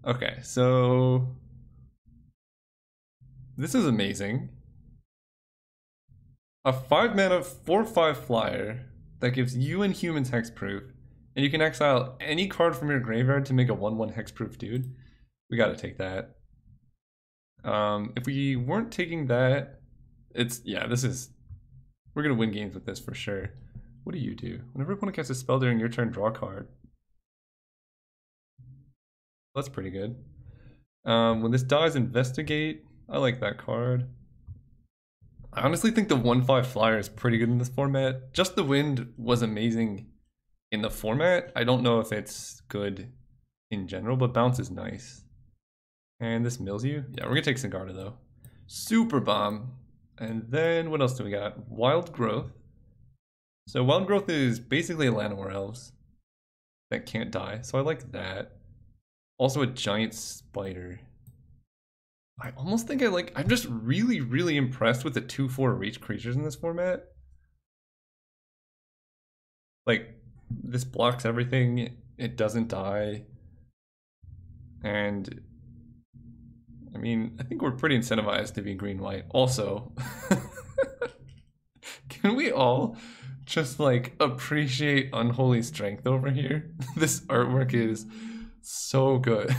Okay, so this is amazing. A 5-mana 4/5 flyer that gives you and humans hexproof, and you can exile any card from your graveyard to make a 1/1 hexproof dude. We gotta take that. If we weren't taking that, we're gonna win games with this for sure. What do you do? Whenever opponent casts a spell during your turn, draw a card. That's pretty good. When this dies, investigate. I like that card. I honestly think the 1/5 flyer is pretty good in this format. Just the Wind was amazing in the format. I don't know if it's good in general, but bounce is nice. And this mills you? Yeah, we're gonna take Sigarda though. Super Bomb. And then what else do we got? Wild Growth. So Wild Growth is basically a Llanowar Elves that can't die, so I like that. Also a Giant Spider. I almost think I'm just really, really impressed with the 2/4 reach creatures in this format. Like, this blocks everything, it doesn't die, and I mean, I think we're pretty incentivized to be green-white. Also, can we all just like appreciate Unholy Strength over here? This artwork is so good.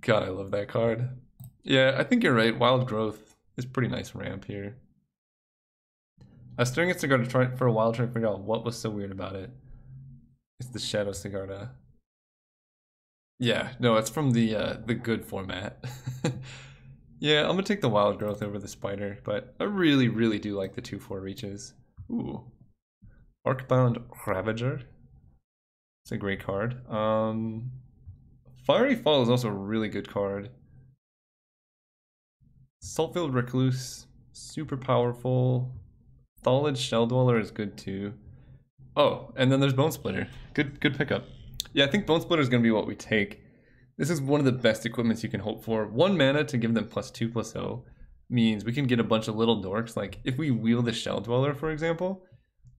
God, I love that card. Yeah, I think you're right. Wild Growth is pretty nice ramp here. I was staring at Sigarda for a while trying to figure out what was so weird about it. It's the Shadow Sigarda. Yeah, no, it's from the good format. Yeah, I'm gonna take the Wild Growth over the Spider, but I really, really do like the 2/4 reaches. Ooh. Arcbound Ravager. It's a great card. Fiery Fall is also a really good card. Saltfield Recluse, super powerful. Thalid Shell Dweller is good too. Oh, and then there's Bone Splitter. Good pickup. Yeah, I think Bone Splitter is going to be what we take. This is one of the best equipments you can hope for. 1 mana to give them +2/+0 means we can get a bunch of little dorks. Like, if we wheel the Shell Dweller, for example,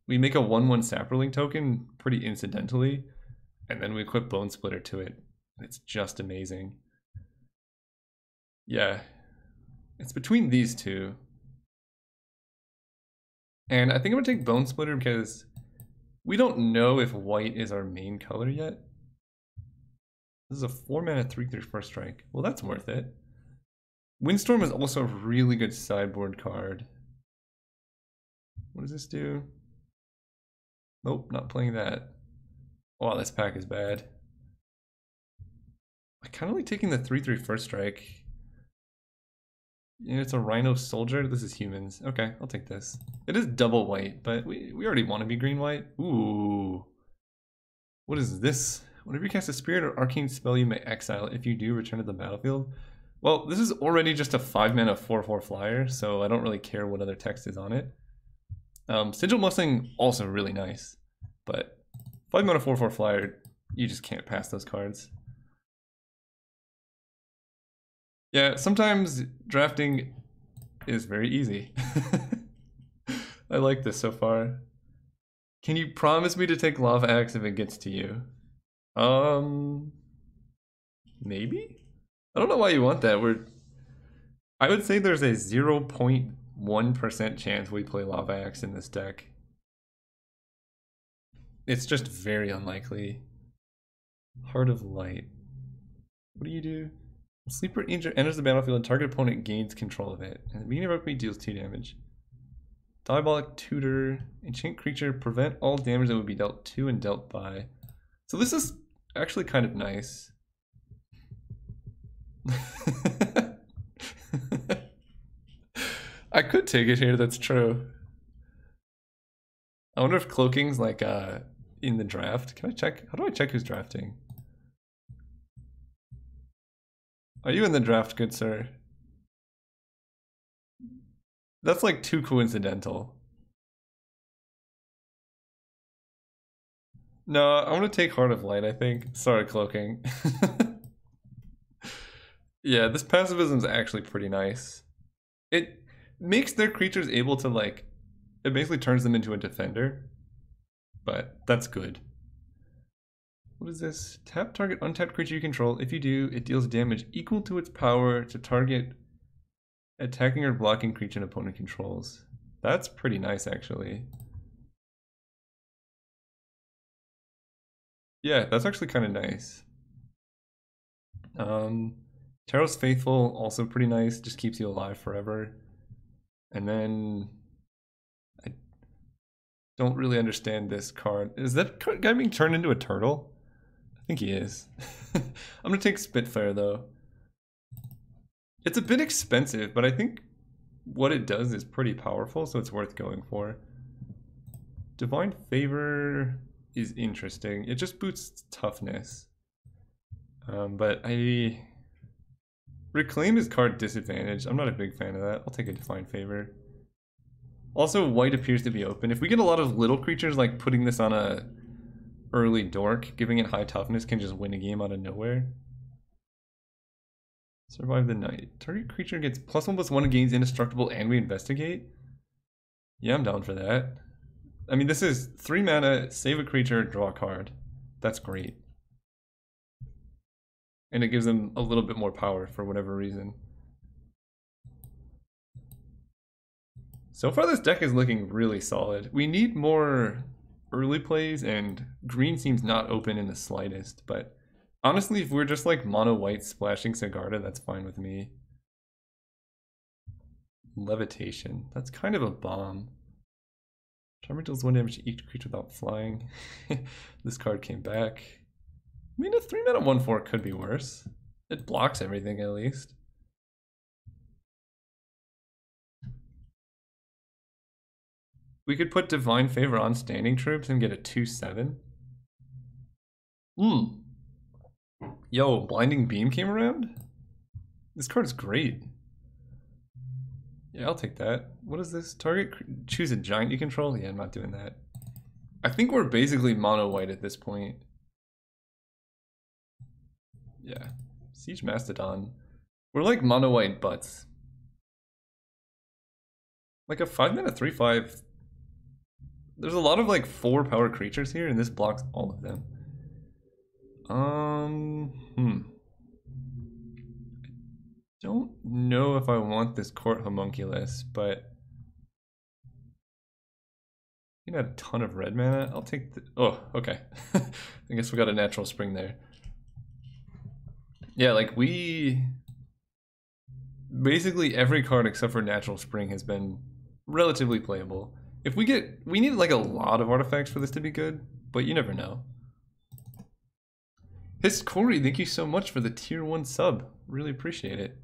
we make a 1/1 Saproling token pretty incidentally, and then we equip Bone Splitter to it. It's just amazing. Yeah, it's between these two. And I think I'm going to take Bone Splitter because we don't know if white is our main color yet. This is a 4-mana 3/3 first strike. Well, that's worth it. Windstorm is also a really good sideboard card. What does this do? Nope, not playing that. Wow, this pack is bad. I kind of like taking the 3/3 first strike. Yeah, it's a Rhino Soldier. This is humans. Okay, I'll take this. It is double white, but we already want to be green-white. Ooh. What is this? Whenever you cast a spirit or arcane spell, you may exile. If you do, return to the battlefield. Well, this is already just a 5-mana 4/4 flyer, so I don't really care what other text is on it. Sigil Mustang, also really nice. But 5-mana 4/4 flyer, you just can't pass those cards. Yeah, sometimes drafting is very easy. I like this so far. Can you promise me to take Lava Axe if it gets to you? Maybe? I don't know why you want that. I would say there's a 0.1% chance we play Lava Axe in this deck. It's just very unlikely. Heart of Light. What do you do? Sleeper Angel enters the battlefield and target opponent gains control of it. And the beginning of it deals 2 damage. Diabolic Tutor. Enchant creature. Prevent all damage that would be dealt to and dealt by. So this is actually kind of nice. I could take it here, that's true. I wonder if cloaking's like in the draft. Can I check? How do I check who's drafting? Are you in the draft, good sir? That's like too coincidental. No, I'm gonna take Heart of Light, I think. Sorry, cloaking. Yeah, this pacifism is actually pretty nice. It makes their creatures able to like, it basically turns them into a defender, but that's good. What is this? Tap target untapped creature you control. If you do, it deals damage equal to its power to target attacking or blocking creature an opponent controls. That's pretty nice, actually. Yeah, that's actually kind of nice. Taros Faithful, also pretty nice. Just keeps you alive forever. And then I don't really understand this card. Is that guy being turned into a turtle? I think he is. I'm gonna take Spitfire though. It's a bit expensive, but I think what it does is pretty powerful, so it's worth going for. Divine Favor is interesting. It just boosts toughness. But I reclaim is card disadvantage. I'm not a big fan of that. I'll take a Divine Favor. Also, white appears to be open. If we get a lot of little creatures, like putting this on a early dork, giving it high toughness can just win a game out of nowhere. Survive the night. Target creature gets +1/+1 and gains indestructible, and we investigate? Yeah, I'm down for that. I mean, this is 3 mana, save a creature, draw a card. That's great. And it gives them a little bit more power for whatever reason. So far this deck is looking really solid. We need more early plays, and green seems not open in the slightest, but honestly, if we're just like mono white splashing Sigarda, that's fine with me. Levitation. That's kind of a bomb. Charmer deals 1 damage to each creature without flying. This card came back. I mean, a 3 mana 1/4 could be worse. It blocks everything at least. We could put Divine Favor on Standing Troops and get a 2/7. Yo, Blinding Beam came around? This card is great. Yeah, I'll take that. What is this? Target, choose a giant you control? Yeah, I'm not doing that. I think we're basically mono white at this point. Yeah. Siege Mastodon. We're like mono white butts. Like a 5 mana 3/5. There's a lot of like 4 power creatures here, and this blocks all of them. I don't know if I want this Court Homunculus, but you can add a ton of red mana. I'll take the. Oh, okay. I guess we got a natural spring there. Yeah, like basically every card except for Natural Spring has been relatively playable. If we need like a lot of artifacts for this to be good, but you never know. His Corey, thank you so much for the tier 1 sub. Really appreciate it.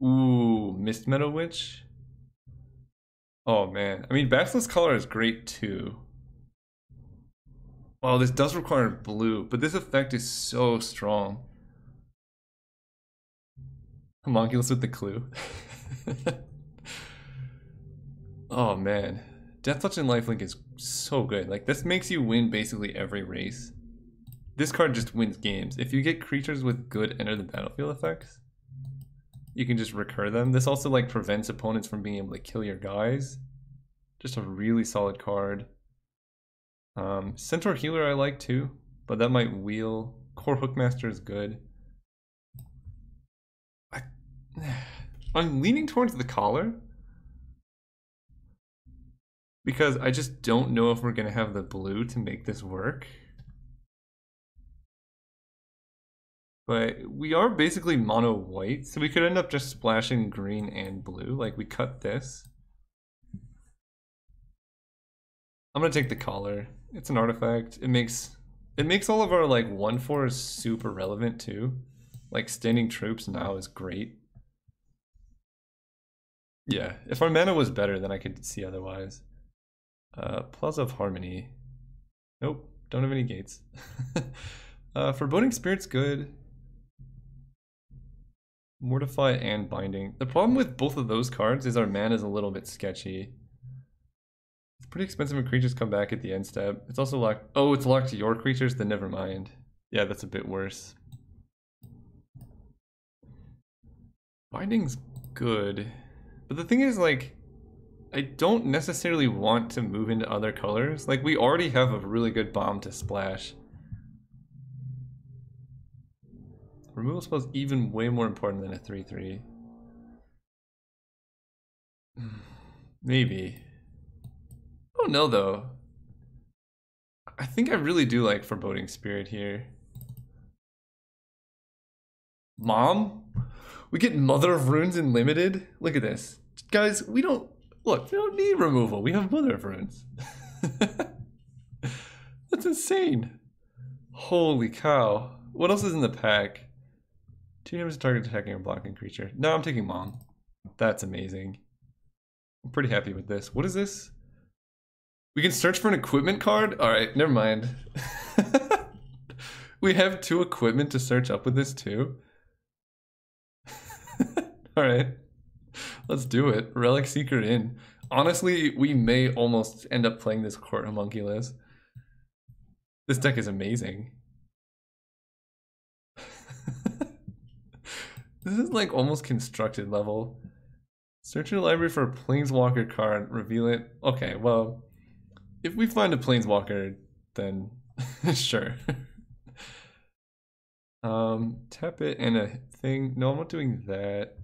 Ooh, Mist Meadow Witch. Oh man, I mean Basilisk Collar is great too. Wow, this does require blue, but this effect is so strong. Homunculus with the clue. Oh man, Deathtouch and Lifelink is so good. Like this makes you win basically every race. This card just wins games. If you get creatures with good enter the battlefield effects, you can just recur them. This also like prevents opponents from being able to kill your guys. Just a really solid card. Centaur Healer I like too, but that might wheel. Core Hookmaster is good. I'm leaning towards the Collar because I just don't know if we're gonna have the blue to make this work. But we are basically mono white, so we could end up just splashing green and blue. Like we cut this. I'm gonna take the Collar. It's an artifact. It makes all of our like 1/4s super relevant too. Like Standing Troops now is great. Yeah, if our mana was better, then I could see otherwise. Plaza of Harmony. Nope, don't have any gates. Foreboding Spirit's good. Mortify and Binding. The problem with both of those cards is our mana is a little bit sketchy. It's pretty expensive when creatures come back at the end step. It's also locked. Oh, it's locked to your creatures? Then never mind. Yeah, that's a bit worse. Binding's good. But the thing is, like, I don't necessarily want to move into other colors. Like, we already have a really good bomb to splash. Removal spell's even way more important than a 3/3. Maybe. Oh no, though. I think I really do like Foreboding Spirit here. Mom? We get Mother of Runes in limited? Look at this. Guys, we don't need removal. We have Mother of Runes. That's insane. Holy cow. What else is in the pack? 2 damage to target attacking or blocking creature. No, I'm taking Mom. That's amazing. I'm pretty happy with this. What is this? We can search for an equipment card? Alright, never mind. We have 2 equipment to search up with this too. Alright. Let's do it. Relic Seeker in. Honestly, we may almost end up playing this Court Homunculus. This deck is amazing. This is like almost constructed level. Search your library for a Planeswalker card, reveal it. Okay, well, if we find a Planeswalker, then sure. Tap it and a thing. No, I'm not doing that.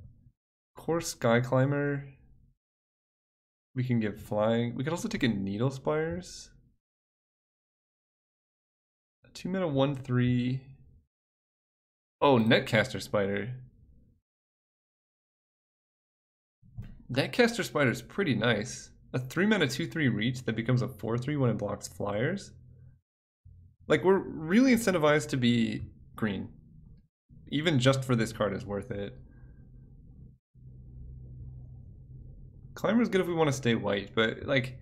Core Sky Climber. We can get flying. We could also take a Needle Spires. A 2-mana 1/3. Oh, Netcaster Spider. Netcaster Spider is pretty nice. A 3-mana 2/3 reach that becomes a 4/3 when it blocks flyers. Like, we're really incentivized to be green. Even just for this card is worth it. Climber's good if we want to stay white, but like,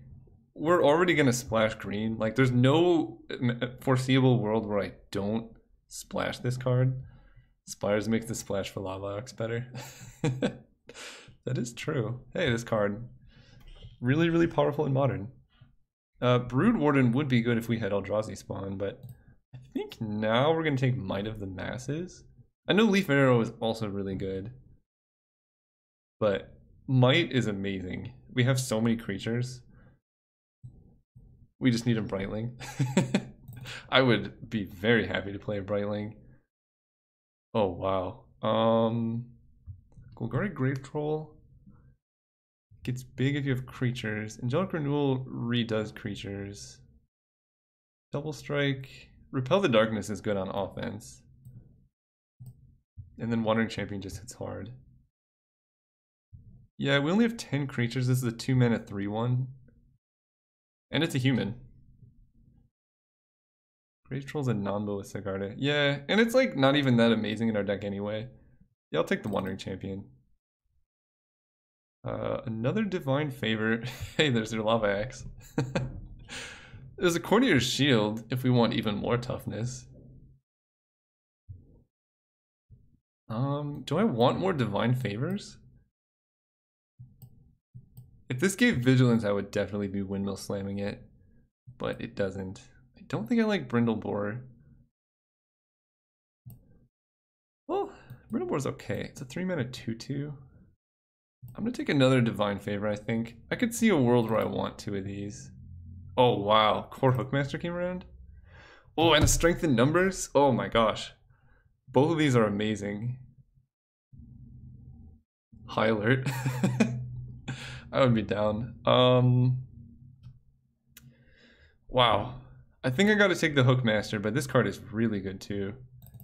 we're already going to splash green. Like, there's no foreseeable world where I don't splash this card. Spires makes the splash for Lava Ox better. That is true. Hey, this card. Really, really powerful and modern. Brood Warden would be good if we had Eldrazi spawn, but I think now we're going to take Might of the Masses. I know Leaf Arrow is also really good, but Might is amazing. We have so many creatures. We just need a Brightling. I would be very happy to play a Brightling. Oh, wow. Golgari Grave Troll gets big if you have creatures. Angelic Renewal redoes creatures. Double Strike. Repel the Darkness is good on offense. And then Wandering Champion just hits hard. Yeah, we only have 10 creatures. This is a 2-mana 3/1. And it's a human. Grave Troll's a non-bow with Sigarda. Yeah, and it's like not even that amazing in our deck anyway. Yeah, I'll take the Wandering Champion. Another Divine Favor. Hey, there's your Lava Axe. There's a Courtier's Shield if we want even more toughness. Do I want more Divine Favors? If this gave Vigilance, I would definitely be Windmill Slamming it, but it doesn't. I don't think I like Brindle Boar. Well, Brindle Boar's okay. It's a 3-mana 2/2. I'm gonna take another Divine Favor, I think. I could see a world where I want 2 of these. Oh wow, Core Hookmaster came around? Oh, and a Strength in Numbers? Oh my gosh. Both of these are amazing. High Alert. I would be down. Wow. I think I gotta take the Hookmaster, but this card is really good too.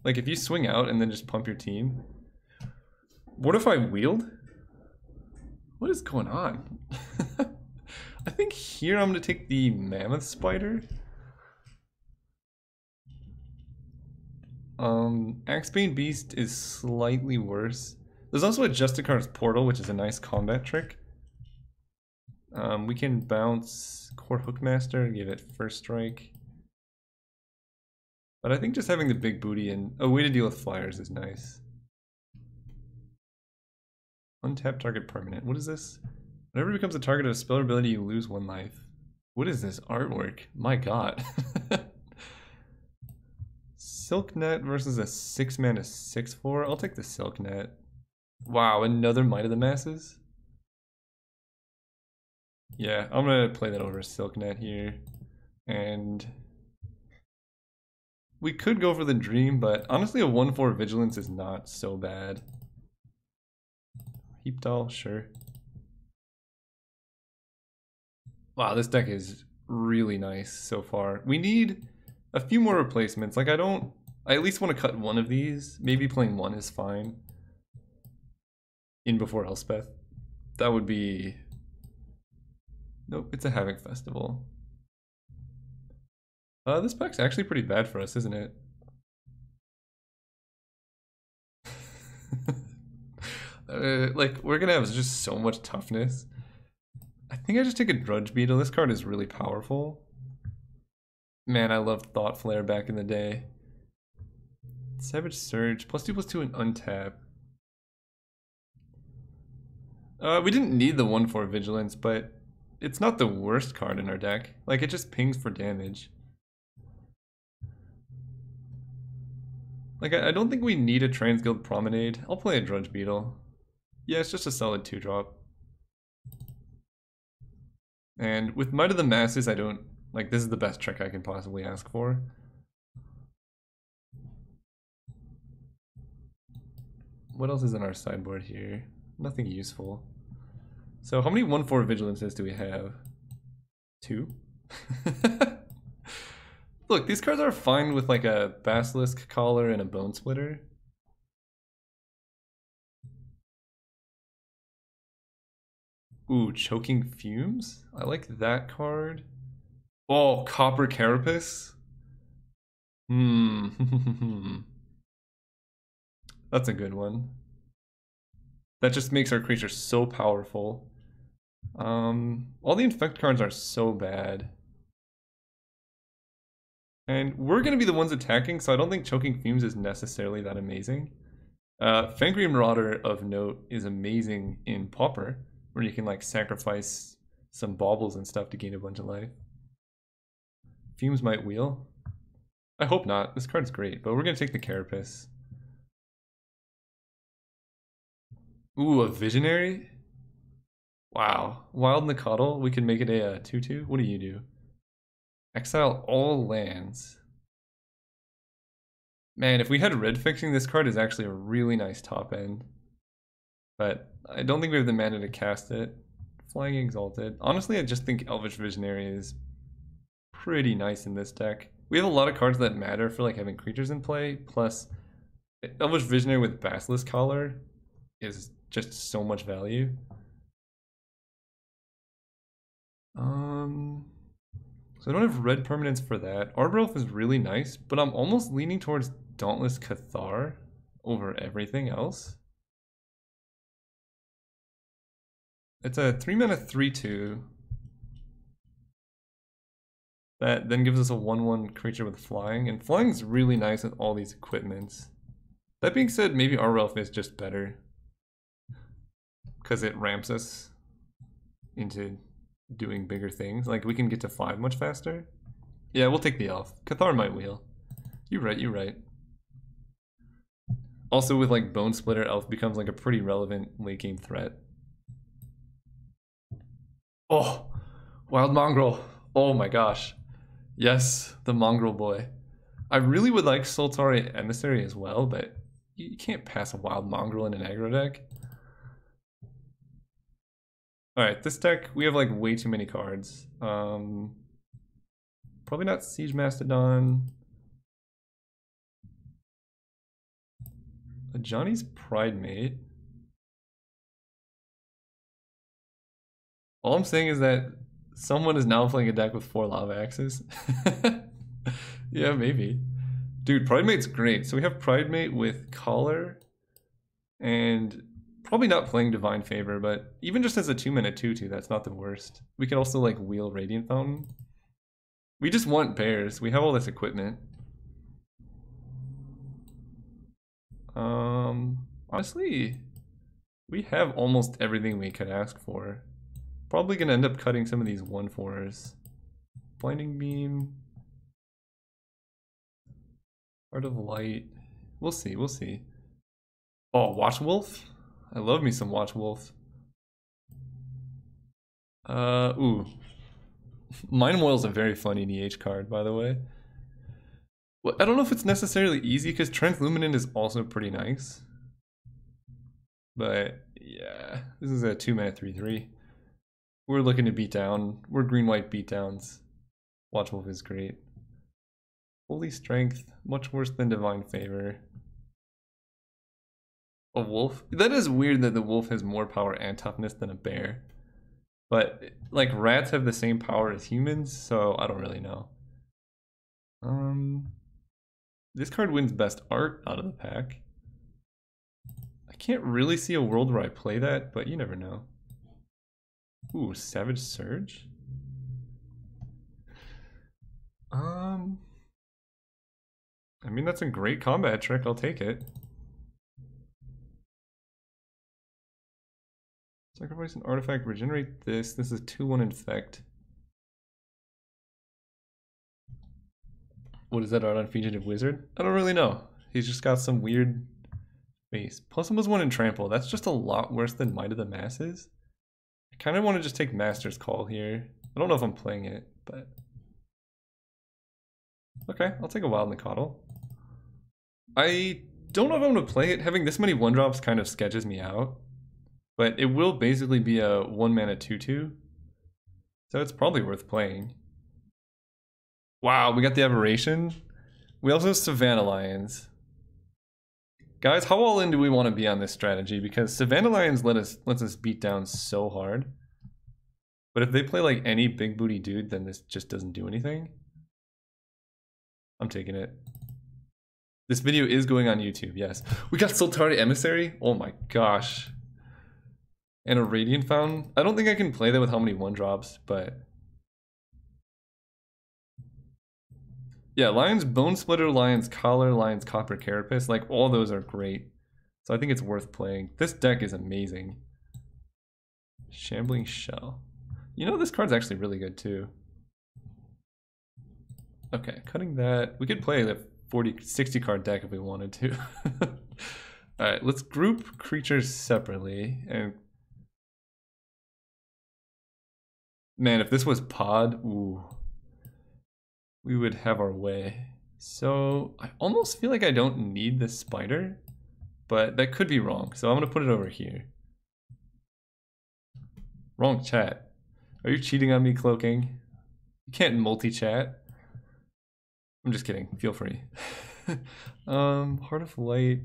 Like, if you swing out and then just pump your team. What if I wield? What is going on? I think here I'm gonna take the Mammoth Spider. Axebane Beast is slightly worse. There's also a Justicar's Portal, which is a nice combat trick. We can bounce Core Hookmaster and give it first strike. But I think just having the big booty and a way to deal with flyers is nice. Untap target permanent. What is this? Whenever it becomes a target of a spell or ability, you lose 1 life. What is this artwork? My god. Silknet versus a 6-mana 6/4. I'll take the Silknet. Wow, another Might of the Masses? Yeah, I'm gonna play that over Silknet here. And We could go for the Dream, but honestly a 1/4 Vigilance is not so bad. Heap Doll, sure. Wow, this deck is really nice so far. We need a few more replacements. Like I at least want to cut one of these. Maybe playing one is fine. In before Elspeth. That would be... Nope, it's a Havoc Festival. This pack's actually pretty bad for us, isn't it? Like, we're gonna have just so much toughness. I think I just take a Drudge Beetle. This card is really powerful. Man, I loved Thought Flare back in the day. Savage Surge, +2/+2 and untap. We didn't need the 1/4 Vigilance, but it's not the worst card in our deck. Like, it just pings for damage. Like, I don't think we need a Transguild Promenade. I'll play a Drudge Beetle. Yeah, it's just a solid 2-drop. And with Might of the Masses, I don't... Like, this is the best trick I can possibly ask for. What else is in our sideboard here? Nothing useful. So how many 1/4 Vigilances do we have? 2? Look, these cards are fine with like a Basilisk Collar and a Bone Splitter. Ooh, Choking Fumes? I like that card. Oh, Copper Carapace? That's a good one. That just makes our creature so powerful. All the Infect cards are so bad. And we're going to be the ones attacking, so I don't think Choking Fumes is necessarily that amazing. Fangry Marauder of note is amazing in Pauper, where you can like sacrifice some baubles and stuff to gain a bunch of life. Fumes might wheel. I hope not. This card's great, but we're going to take the Carapace. Ooh, a Visionary? Wow. Wild Nacatl, we can make it a 2/2. What do you do? Exile all lands. Man, if we had red fixing, this card is actually a really nice top end. But I don't think we have the mana to cast it. Flying Exalted. Honestly, I just think Elvish Visionary is pretty nice in this deck. We have a lot of cards that matter for like having creatures in play, plus Elvish Visionary with Basilisk Collar is just so much value. So I don't have red permanents for that. Arbor Elf is really nice, but I'm almost leaning towards Dauntless Cathar over everything else. It's a 3-mana 3/2 that then gives us a 1/1 creature with flying, and flying is really nice with all these equipments. That being said, maybe Arbor Elf is just better because it ramps us into doing bigger things. Like, we can get to 5 much faster. Yeah, we'll take the elf. Cathar might wheel. You're right, you're right. Also, with like Bone Splitter, elf becomes like a pretty relevant late game threat. Oh, Wild Mongrel. Oh my gosh. Yes, the Mongrel boy. I really would like Soltari Emissary as well, but you can't pass a Wild Mongrel in an aggro deck. Alright, this deck, we have like way too many cards. Probably not Siege Mastodon. A Johnny's Pridemate. All I'm saying is that someone is now playing a deck with 4 Lava Axes. Yeah, maybe. Dude, Pridemate's great. So we have Pridemate with Collar and probably not playing Divine Favor, but even just as a 2-mana 2/2, that's not the worst. We can also like wheel Radiant Fountain. We just want bears. We have all this equipment. Honestly, we have almost everything we could ask for. Probably gonna end up cutting some of these 1/4s. Blinding Beam. Heart of Light. We'll see, we'll see. Oh, Watch Wolf? I love me some Watch Wolf. Ooh. Mind Moil's a very funny EH card, by the way. Well, I don't know if it's necessarily easy because Transluminant is also pretty nice. But yeah, this is a 2-mana 3/3. We're looking to beat down. We're green-white beatdowns. Watch Wolf is great. Holy Strength, much worse than Divine Favor. A wolf? That is weird that the wolf has more power and toughness than a bear. But, like, rats have the same power as humans, so I don't really know. This card wins best art out of the pack. I can't really see a world where I play that, but you never know. Ooh, Savage Surge? I mean, that's a great combat trick, I'll take it. Sacrifice an artifact, regenerate this. This is 2/1 infect. What is that art on Fugitive Wizard? I don't really know. He's just got some weird face. Plus him was 1 in Trample. That's just a lot worse than Might of the Masses. I kind of want to just take Master's Call here. I don't know if I'm playing it, but... Okay, I'll take a Wild Nacatl. I don't know if I'm going to play it. Having this many 1-drops kind of sketches me out. But it will basically be a 1-mana 2/2. So it's probably worth playing. Wow, we got the Aberration. We also have Savannah Lions. Guys, how all in do we want to be on this strategy? Because Savannah Lions lets us beat down so hard. But if they play like any big booty dude, then this just doesn't do anything. I'm taking it. This video is going on YouTube, yes. We got Sultari Emissary? Oh my gosh. And a Radiant Fountain? I don't think I can play that with how many 1-drops, but... Yeah, Lion's Bone Splitter, Lion's Collar, Lion's Copper Carapace, like all those are great. So I think it's worth playing. This deck is amazing. Shambling Shell. You know, this card's actually really good too. Okay, cutting that. We could play the 60 card deck if we wanted to. Alright, let's group creatures separately. And man, if this was Pod, ooh. We would have our way. So I almost feel like I don't need this spider, but that could be wrong. So I'm gonna put it over here. Wrong chat. Are you cheating on me, Cloaking? You can't multi-chat. I'm just kidding, feel free. Heart of Light.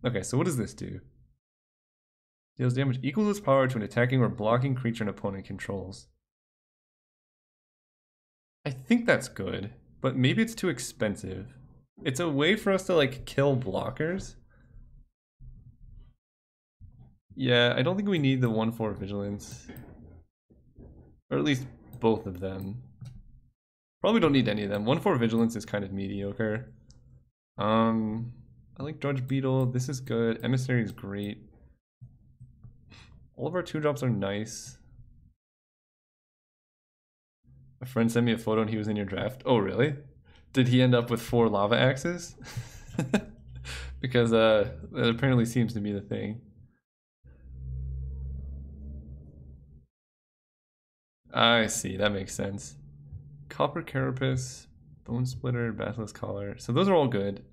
Okay, so what does this do? Deals damage equal to its power to an attacking or blocking creature an opponent controls. I think that's good, but maybe it's too expensive. It's a way for us to like kill blockers. Yeah, I don't think we need the 1/4 vigilance. Or at least both of them. Probably don't need any of them. 1/4 vigilance is kind of mediocre. I like Drudge Beetle. This is good. Emissary is great. All of our 2-drops are nice. A friend sent me a photo and he was in your draft. Oh, really? Did he end up with 4 lava axes? Because that apparently seems to be the thing. I see, that makes sense. Copper Carapace, Bone Splitter, Basilisk Collar. So those are all good.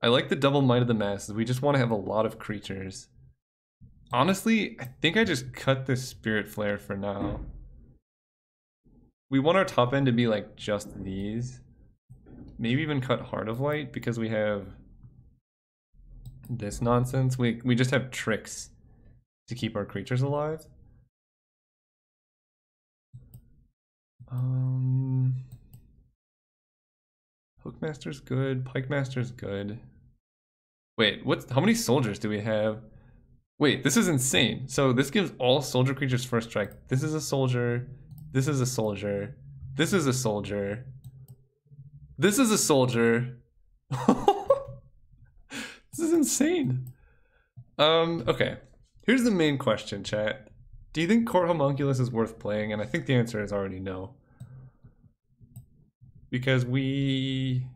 I like the double Might of the Masses. We just want to have a lot of creatures. Honestly, I think I just cut this Spirit Flare for now. We want our top end to be like just these. Maybe even cut Heart of Light because we have this nonsense. We just have tricks to keep our creatures alive. Hookmaster's good, Pikemaster's good. Wait, how many soldiers do we have? Wait, this is insane. So this gives all soldier creatures first strike. This is a soldier. This is a soldier. This is a soldier. This is a soldier. This is insane. Okay. Here's the main question, chat. Do you think Court Homunculus is worth playing? And I think the answer is already no. Because we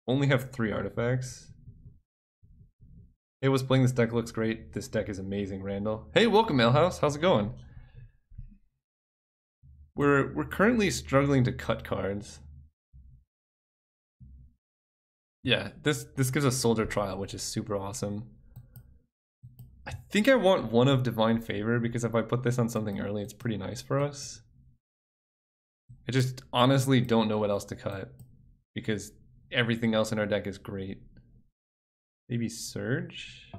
only have 3 artifacts. Hey, was playing this deck looks great. This deck is amazing, Randall. Hey, welcome, Mailhouse. How's it going? We're currently struggling to cut cards. Yeah, this gives us Soldier Trial, which is super awesome. I think I want one of Divine Favor because if I put this on something early, it's pretty nice for us. I just honestly don't know what else to cut because everything else in our deck is great. Maybe Surge?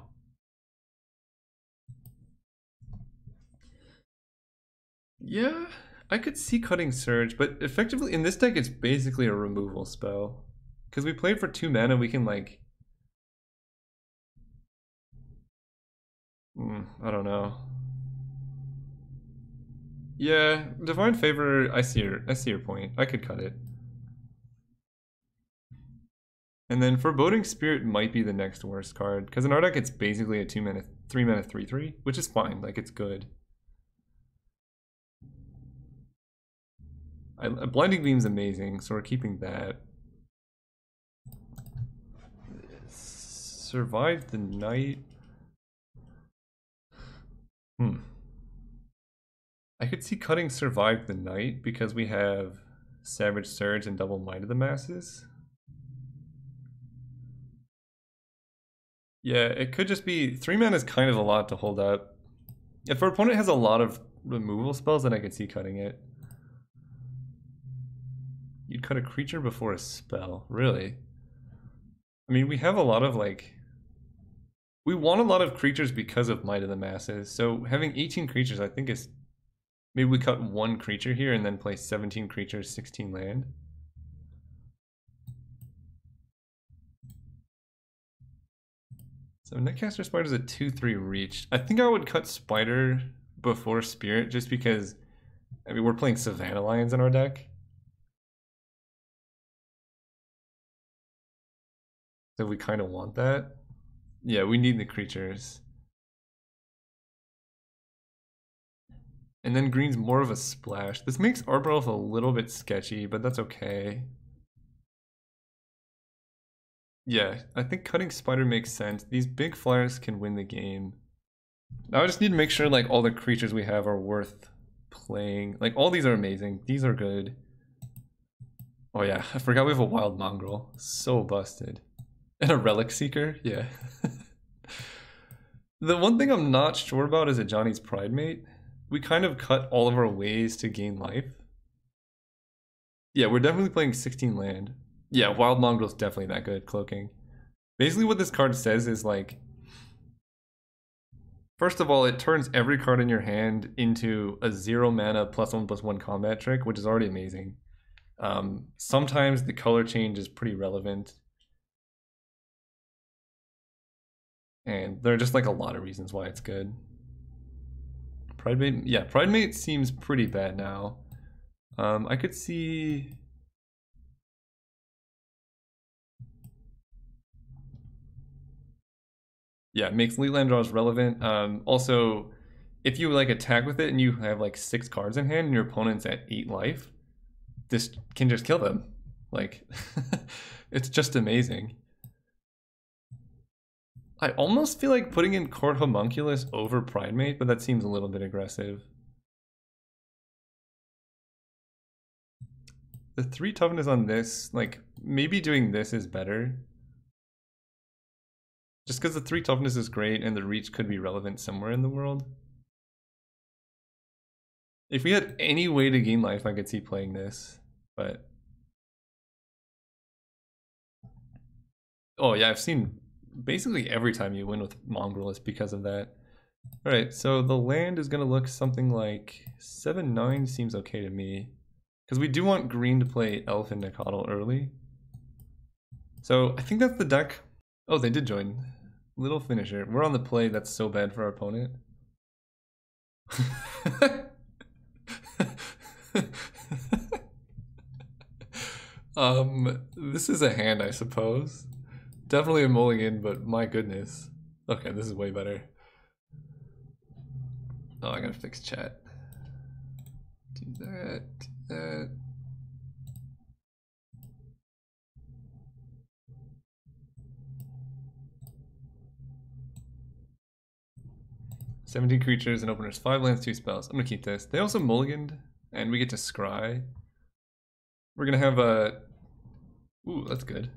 Yeah, I could see cutting Surge, but effectively in this deck it's basically a removal spell. Because we played for 2 mana, we can like... I don't know. Yeah, Divine Favor, I see your point. I could cut it. And then Foreboding Spirit might be the next worst card, because in our deck it's basically a 2 mana, 3 mana 3/3, which is fine, like it's good. Blinding Beam's amazing, so we're keeping that. Survive the night. I could see cutting Survive the Night because we have Savage Surge and Double Might of the Masses. Yeah, it could just be 3 mana is kind of a lot to hold up. If our opponent has a lot of removal spells, then I could see cutting it. You'd cut a creature before a spell, really? I mean, we have a lot of like... We want a lot of creatures because of Might of the Masses, so having 18 creatures I think is... Maybe we cut 1 creature here and then play 17 creatures, 16 land. So Netcaster Spider's a 2/3 reach. I think I would cut Spider before Spirit just because, I mean, we're playing Savannah Lions in our deck. So we kind of want that. Yeah, we need the creatures. And then green's more of a splash. This makes Arbor Elf a little bit sketchy, but that's okay. Yeah, I think cutting Spider makes sense. These big flyers can win the game. Now I just need to make sure like all the creatures we have are worth playing. Like all these are amazing. These are good. Oh yeah, I forgot we have a Wild Mongrel. So busted. And a Relic Seeker? Yeah. The one thing I'm not sure about is a Johnny's Pridemate. We kind of cut all of our ways to gain life. Yeah, we're definitely playing 16 land. Yeah, Wild Mongrel's definitely that good at cloaking. Basically what this card says is like, first of all, it turns every card in your hand into a 0 mana +1/+1 combat trick, which is already amazing. Sometimes the color change is pretty relevant. And there are just like a lot of reasons why it's good. Pridemate, yeah, Pridemate seems pretty bad now. I could see... Yeah, it makes Elite Land draws relevant. Also, if you like attack with it and you have like 6 cards in hand and your opponent's at 8 life, this can just kill them. Like, it's just amazing. I almost feel like putting in Court Homunculus over Pridemate, but that seems a little bit aggressive. The 3 toughness on this, like, maybe doing this is better. Just because the 3 toughness is great and the reach could be relevant somewhere in the world. If we had any way to gain life, I could see playing this, but... Oh yeah, I've seen basically every time you win with Mongrel is because of that. Alright, so the land is going to look something like 7/9 seems okay to me. Because we do want green to play Elf and Nicodle early. So I think that's the deck. Oh, they did join. Little finisher. We're on the play, that's so bad for our opponent. This is a hand, I suppose. Definitely a mulligan, but my goodness. Okay, this is way better. Oh, I gotta fix chat. Do that, do that. "17 creatures and openers, 5 lands, 2 spells." I'm gonna keep this. They also mulliganed, and we get to scry. We're gonna have a... Ooh, that's good.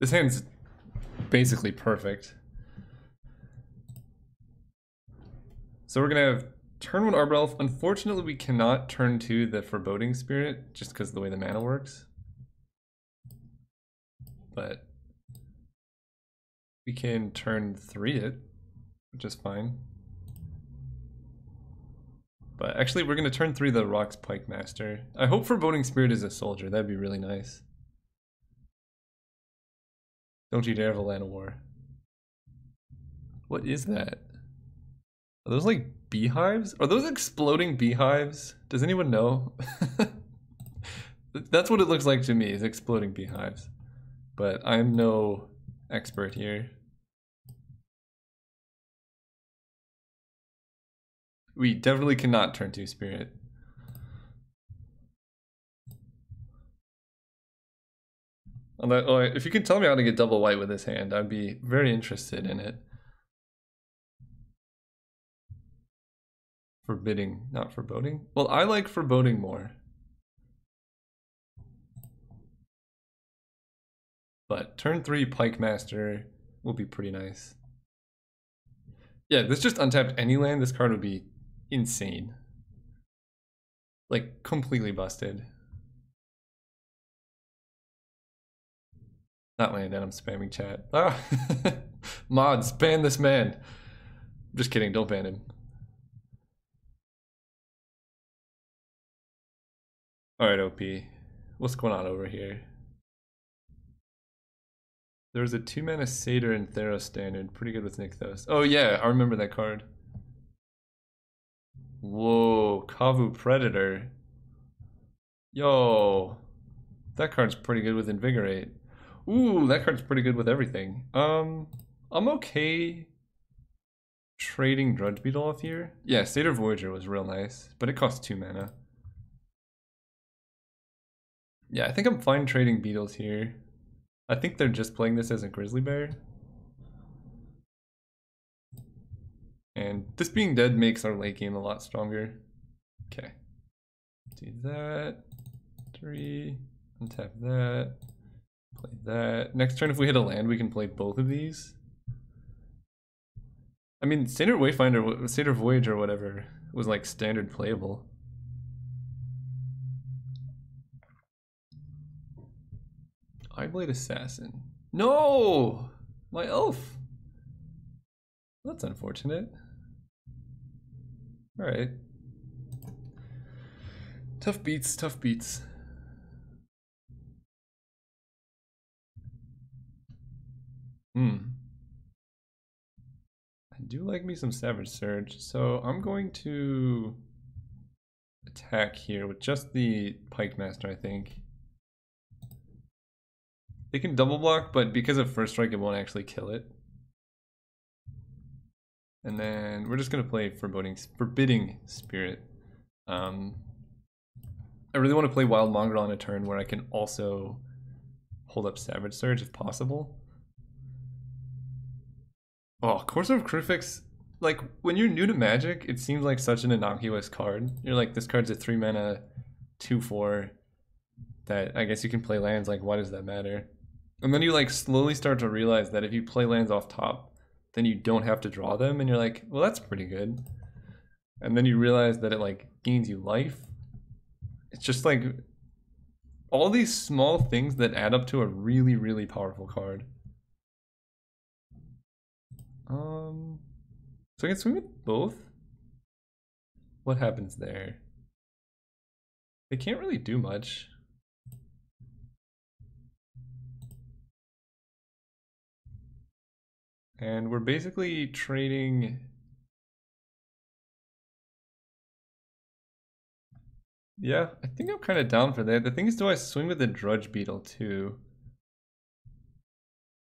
This hand's basically perfect. So we're gonna have turn 1 Arbor Elf. Unfortunately, we cannot turn 2 the Foreboding Spirit just because of the way the mana works. But we can turn 3 it, which is fine. But actually, we're going to turn 3 the Rock's Pike Master. I hope Foreboding Spirit is a soldier. That'd be really nice. Don't you dare have a Land of War. What is that? Are those like beehives? Are those exploding beehives? Does anyone know? That's what it looks like to me, is exploding beehives. But I'm no expert here. We definitely cannot turn 2 Spirit. If you can tell me how to get double white with this hand, I'd be very interested in it. Forbidding, not foreboding? Well, I like foreboding more. But turn 3 Pike Master will be pretty nice. Yeah, this just untapped any land, this card would be insane. Like, completely busted. Not land, and I'm spamming chat. Ah! Mods, ban this man! Just kidding, don't ban him. Alright, OP. What's going on over here? There was a 2-mana Satyr in Theros Standard. Pretty good with Nykthos. Oh yeah, I remember that card. Whoa, Kavu Predator. Yo, that card's pretty good with Invigorate. Ooh, that card's pretty good with everything. I'm okay trading Drudge Beetle off here. Yeah, Satyr Voyager was real nice, but it costs 2 mana. Yeah, I think I'm fine trading Beetles here. I think they're just playing this as a Grizzly Bear. And this being dead makes our late game a lot stronger. Okay. Do that. 3. Untap that. Play that. Next turn, if we hit a land, we can play both of these. I mean, Standard Wayfinder, Satyr Voyage or whatever was like standard playable. Eyeblade Assassin. No! My elf! That's unfortunate. Alright. Tough beats, tough beats. I do like me some Savage Surge, so I'm going to attack here with just the Pike Master, I think. They can double block, but because of First Strike, it won't actually kill it. And then we're just going to play Forbidding Spirit. I really want to play Wild Mongrel on a turn where I can also hold up Savage Surge if possible. Oh, Courser of Crucifix, like, when you're new to Magic, it seems like such an innocuous card. You're like, this card's a 3 mana, 2/4, that I guess you can play lands, like, why does that matter? And then you, like, slowly start to realize that if you play lands off top, then you don't have to draw them, and you're like, well, that's pretty good. And then you realize that it, like, gains you life. It's just, like, all these small things that add up to a really, really powerful card. So I can swing with both. What happens there? They can't really do much. And we're basically trading. Yeah, I think I'm kind of down for that. The thing is, do I swing with the Drudge Beetle too?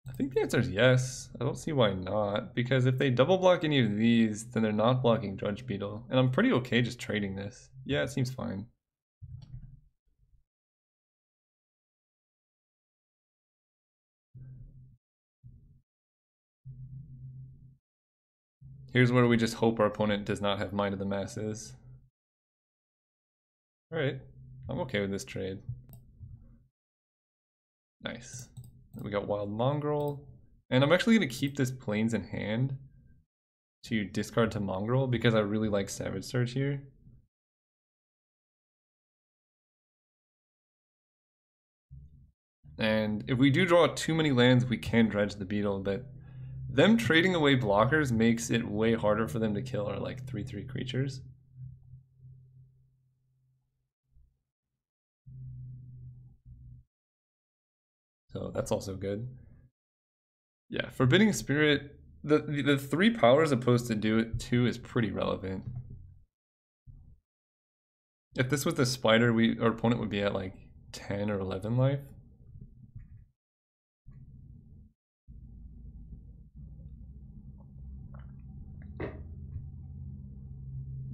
I think the answer is yes. I don't see why not, because if they double block any of these, then they're not blocking Drudge Beetle. And I'm pretty okay just trading this. Yeah, it seems fine. Here's where we just hope our opponent does not have Mind of the Masses. Alright, I'm okay with this trade. Nice. We got Wild Mongrel. And I'm actually going to keep this Plains in hand to discard to Mongrel because I really like Savage Surge here. And if we do draw too many lands, we can dredge the Beetle, but them trading away blockers makes it way harder for them to kill our like 3/3 creatures. So that's also good. Yeah, Forbidding Spirit, the 3 powers opposed to do it 2 is pretty relevant. If this was the Spider, our opponent would be at like 10 or 11 life.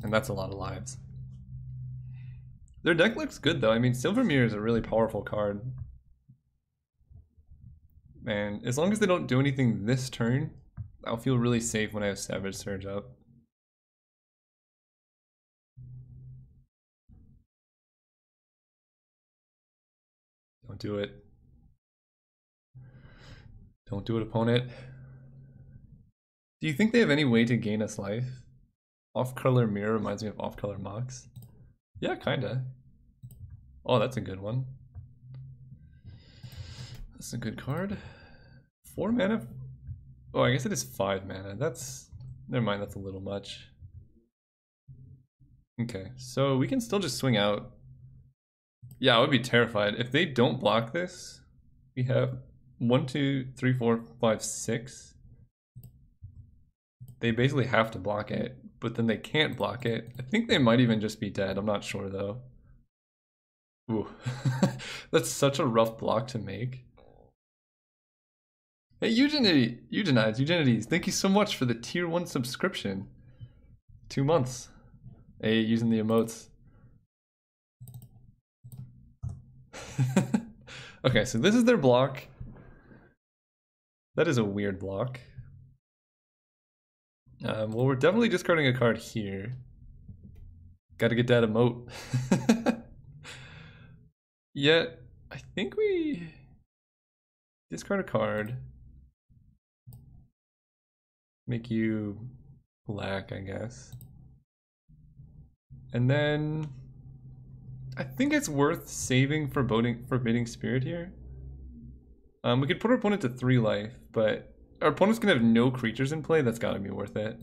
And that's a lot of lives. Their deck looks good though. I mean, Silvermere is a really powerful card. And as long as they don't do anything this turn, I'll feel really safe when I have Savage Surge up. Don't do it. Don't do it, opponent. Do you think they have any way to gain us life? Off-color Mirror reminds me of off-color Mox. Yeah, kinda. Oh, that's a good one. That's a good card. 4 mana? Oh, I guess it is 5 mana. That's... Never mind, that's a little much. Okay, so we can still just swing out. Yeah, I would be terrified. If they don't block this, we have 1, 2, 3, 4, 5, 6. They basically have to block it, but then they can't block it. I think they might even just be dead. I'm not sure though. Ooh, that's such a rough block to make. Hey, Eugenides, thank you so much for the tier 1 subscription. 2 months. Hey, using the emotes. Okay, so this is their block. That is a weird block. Well, we're definitely discarding a card here. Gotta get that emote. Yet, I think we discard a card. Make you black, I guess. And then I think it's worth saving Forbidding Spirit here. We could put our opponent to 3 life, but our opponent's gonna have no creatures in play. That's gotta be worth it.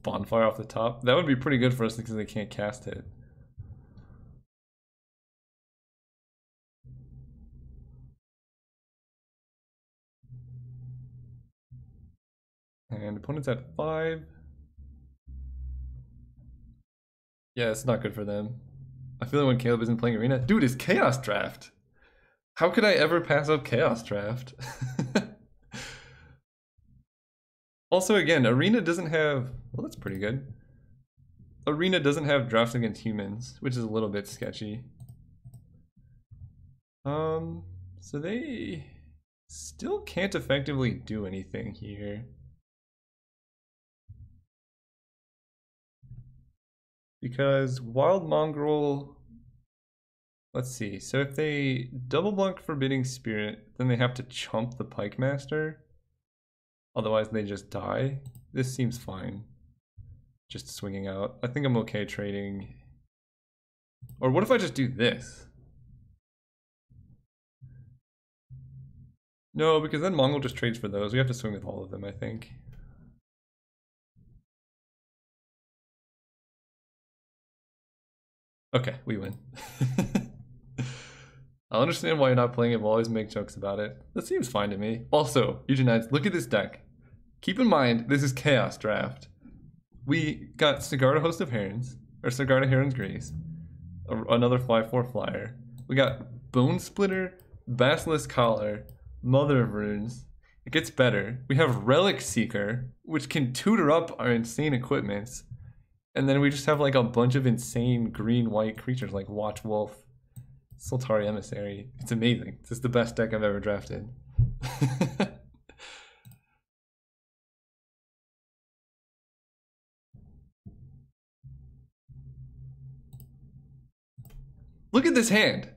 Bonfire off the top. That would be pretty good for us because they can't cast it. And opponent's at 5. Yeah, it's not good for them. I feel like when Caleb isn't playing Arena, dude, it's Chaos Draft. How could I ever pass up Chaos Draft? Also, again, Arena doesn't have... Well, that's pretty good. Arena doesn't have drafts against humans, which is a little bit sketchy. So they still can't effectively do anything here. Because Wild Mongrel... Let's see, so if they double block Forbidding Spirit, then they have to chump the Pike Master. Otherwise they just die. This seems fine. Just swinging out. I think I'm okay trading. Or what if I just do this? No, because then Mongol just trades for those. We have to swing with all of them, I think. Okay, we win. I understand why you're not playing it. We'll always make jokes about it. That seems fine to me. Also, Eugenides, look at this deck. Keep in mind, this is Chaos Draft. We got Sigarda Host of Herons, or Sigarda Heron's Grace, another 5/4 flyer. We got Bone Splitter, Basilisk Collar, Mother of Runes. It gets better. We have Relic Seeker, which can tutor up our insane equipments. And then we just have like a bunch of insane green-white creatures like Watch Wolf, Soltari Emissary. It's amazing. This is the best deck I've ever drafted. Look at this hand.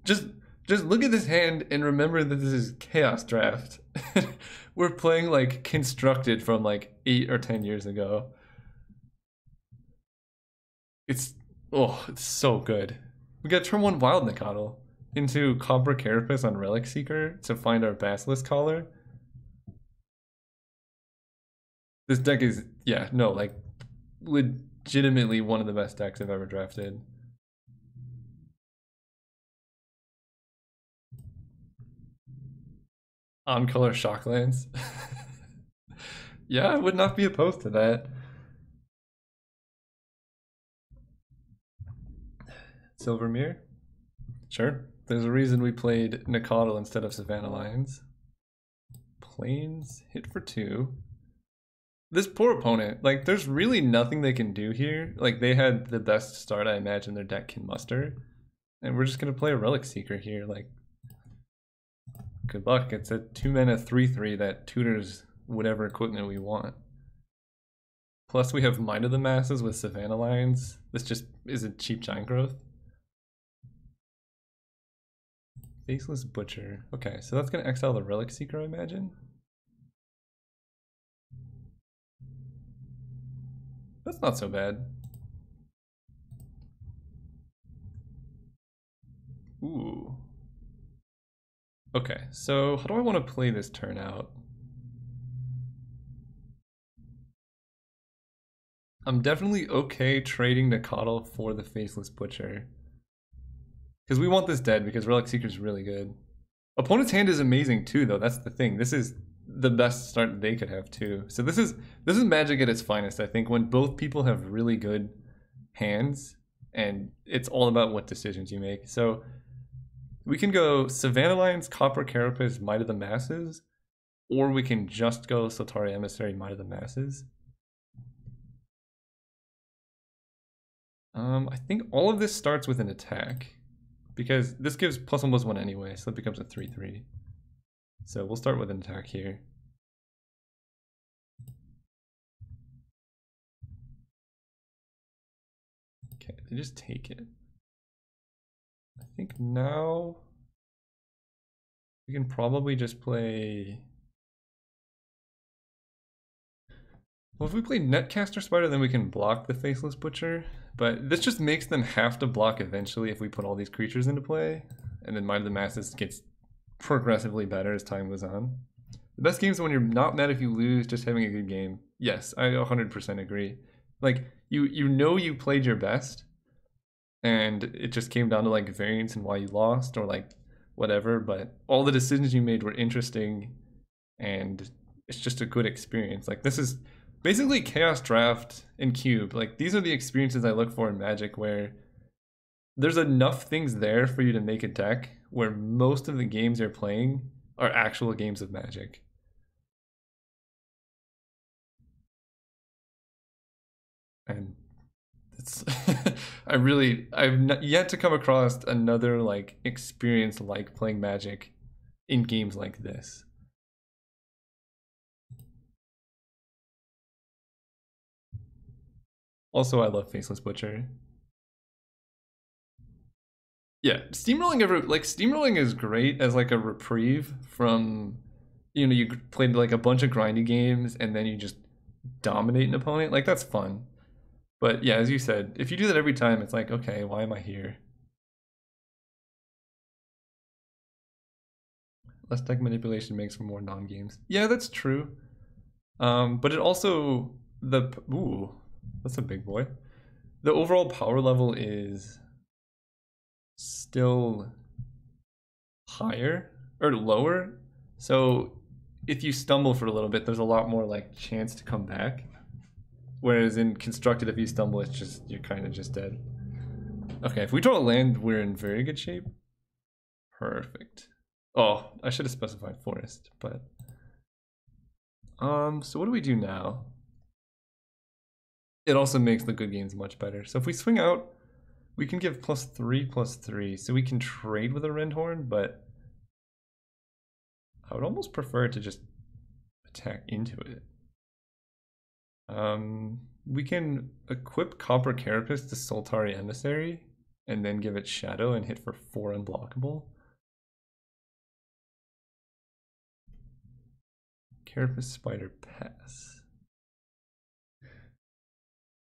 Just look at this hand and remember that this is Chaos Draft. We're playing like constructed from like 8 or 10 years ago. It's so good. We got turn 1 Wild Nikotl into Copper Carapace on Relic Seeker to find our Basilisk Collar. This deck is, yeah, no, like legitimately one of the best decks I've ever drafted. On color Shocklands. Yeah, I would not be opposed to that. Silvermere? Sure. There's a reason we played Nikotl instead of Savannah Lions. Plains, hit for 2. This poor opponent, like, there's really nothing they can do here. Like, they had the best start I imagine their deck can muster. And we're just gonna play a Relic Seeker here, like, good luck. It's a 2-mana 3/3 that tutors whatever equipment we want. Plus we have Might of the Masses with Savannah Lions. This just is a cheap giant growth. Faceless Butcher. Okay, so that's gonna exile the Relic Seeker, I imagine. That's not so bad. Ooh. Okay, so how do I want to play this turn out? I'm definitely okay trading Nikotl for the Faceless Butcher. Because we want this dead because Relic Seeker is really good. Opponent's hand is amazing too though, that's the thing. This is the best start they could have too. So this is Magic at its finest, I think, when both people have really good hands and it's all about what decisions you make. So we can go Savannah Lions, Copper Carapace, Might of the Masses, or we can just go Soltari Emissary, Might of the Masses. I think all of this starts with an attack because this gives +1/+1 anyway, so it becomes a 3/3. So we'll start with an attack here. Okay, they just take it. I think now we can probably just play. Well, if we play Netcaster Spider, then we can block the Faceless Butcher. But this just makes them have to block eventually if we put all these creatures into play. And then Might of the Masses gets progressively better as time goes on. The best game is when you're not mad if you lose, just having a good game. Yes, I 100% agree. Like, you know you played your best, and it just came down to like variance and why you lost or like whatever, but all the decisions you made were interesting and it's just a good experience. Like, this is basically Chaos Draft and Cube. Like, these are the experiences I look for in Magic where there's enough things there for you to make a deck where most of the games you're playing are actual games of Magic. And it's I've yet to come across another like experience like playing Magic in games like this. Also, I love Faceless Butcher. Yeah, steamrolling is great as like a reprieve from, you know, you played like a bunch of grindy games and then you just dominate an opponent. Like, that's fun. But yeah, as you said, if you do that every time, it's like, okay, why am I here? Less deck manipulation makes for more non-games. Yeah, that's true. But it also, ooh, that's a big boy. The overall power level is still higher or lower. So if you stumble for a little bit, there's a lot more like chance to come back. Whereas in Constructed, if you stumble, it's just, you're kind of just dead. Okay, if we draw a land, we're in very good shape. Perfect. Oh, I should have specified forest, but so what do we do now? It also makes the good games much better. So if we swing out, we can give +3/+3, so we can trade with a Rendhorn, but I would almost prefer to just attack into it. We can equip Copper Carapace to Soltari Emissary and then give it Shadow and hit for 4 unblockable. Carapace Spider pass.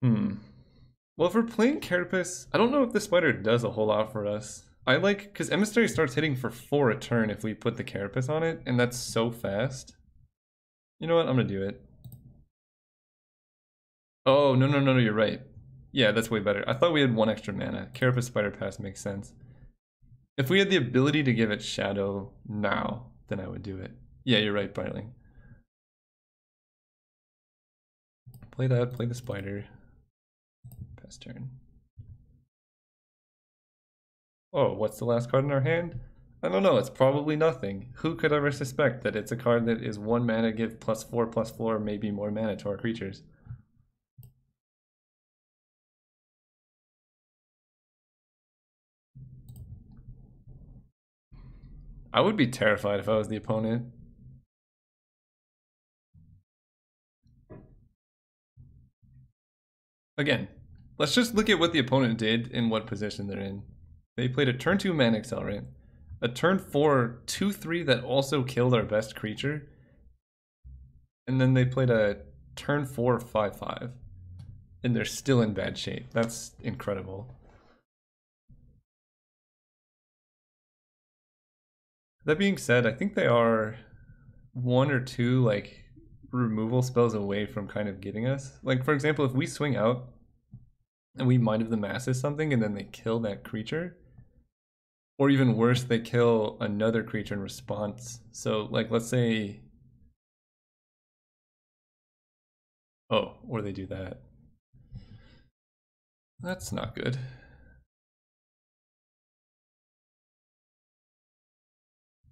Well, if we're playing Carapace, I don't know if the Spider does a whole lot for us. I like, because Emissary starts hitting for 4 a turn if we put the Carapace on it, and that's so fast. You know what, I'm gonna do it. Oh, no, you're right. Yeah, that's way better. I thought we had 1 extra mana. Carapace Spider Pass makes sense. If we had the ability to give it Shadow now, then I would do it. Yeah, you're right, Brightling. Play that, play the Spider. Pass turn. Oh, what's the last card in our hand? I don't know, it's probably nothing. Who could ever suspect that it's a card that is 1 mana, give +4/+4, maybe more mana to our creatures? I would be terrified if I was the opponent. Again, let's just look at what the opponent did and what position they're in. They played a turn 2 Mana Accelerant, a turn 4 2/3 that also killed our best creature, and then they played a turn 4 5/5, and they're still in bad shape. That's incredible. That being said, I think they are 1 or 2 like removal spells away from kind of getting us. Like, for example, if we swing out and we Might of the Masses something and then they kill that creature, or even worse, they kill another creature in response. So, like, let's say... Oh, or they do that. That's not good.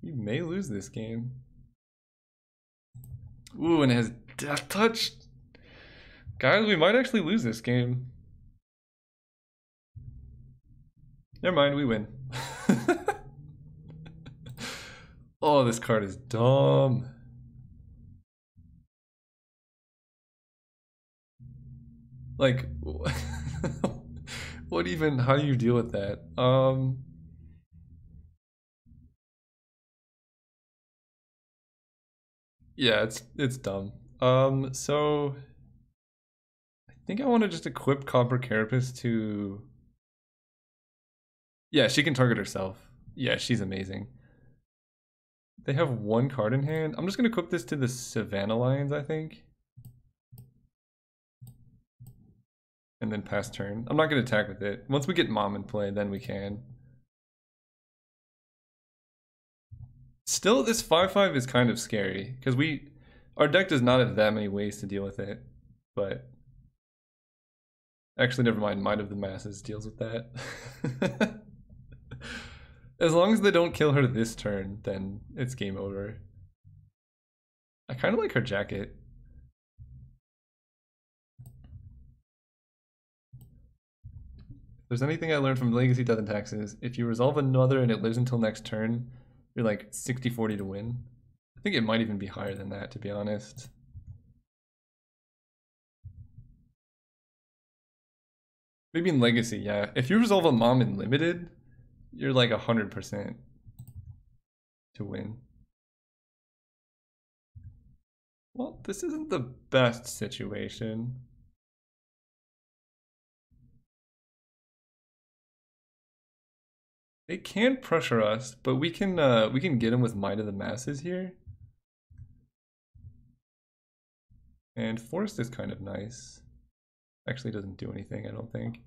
We may lose this game. Ooh, and it has Death Touch. Guys, we might actually lose this game. Never mind, we win. Oh, this card is dumb. Like, what even, how do you deal with that? Yeah, it's dumb. So I think I want to just equip Copper Carapace to... Yeah, she can target herself. Yeah, she's amazing. They have 1 card in hand. I'm just gonna equip this to the Savannah Lions, I think. And then pass turn. I'm not gonna attack with it. Once we get Mom in play, then we can. Still, this 5/5 is kind of scary, because our deck does not have that many ways to deal with it, but... Actually, never mind, Might of the Masses deals with that. As long as they don't kill her this turn, then it's game over. I kind of like her jacket. If there's anything I learned from Legacy Death and Taxes, if you resolve another and it lives until next turn, you're like 60-40 to win. I think it might even be higher than that, to be honest. Maybe in Legacy, yeah. If you resolve a Mom in Limited, you're like 100% to win. Well, this isn't the best situation. They can pressure us, but we can get them with Might of the Masses here. And Forest is kind of nice. Actually doesn't do anything, I don't think.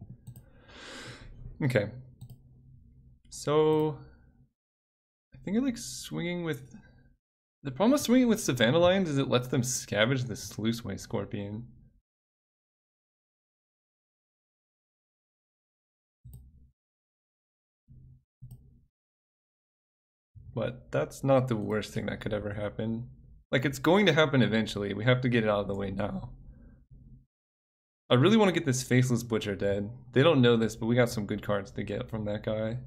Okay. So I think I like swinging with... The problem with swinging with Savannah Lions is it lets them scavenge the Sluiceway Scorpion. But that's not the worst thing that could ever happen. Like, it's going to happen eventually. We have to get it out of the way now. I really want to get this Faceless Butcher dead. They don't know this, but we got some good cards to get from that guy.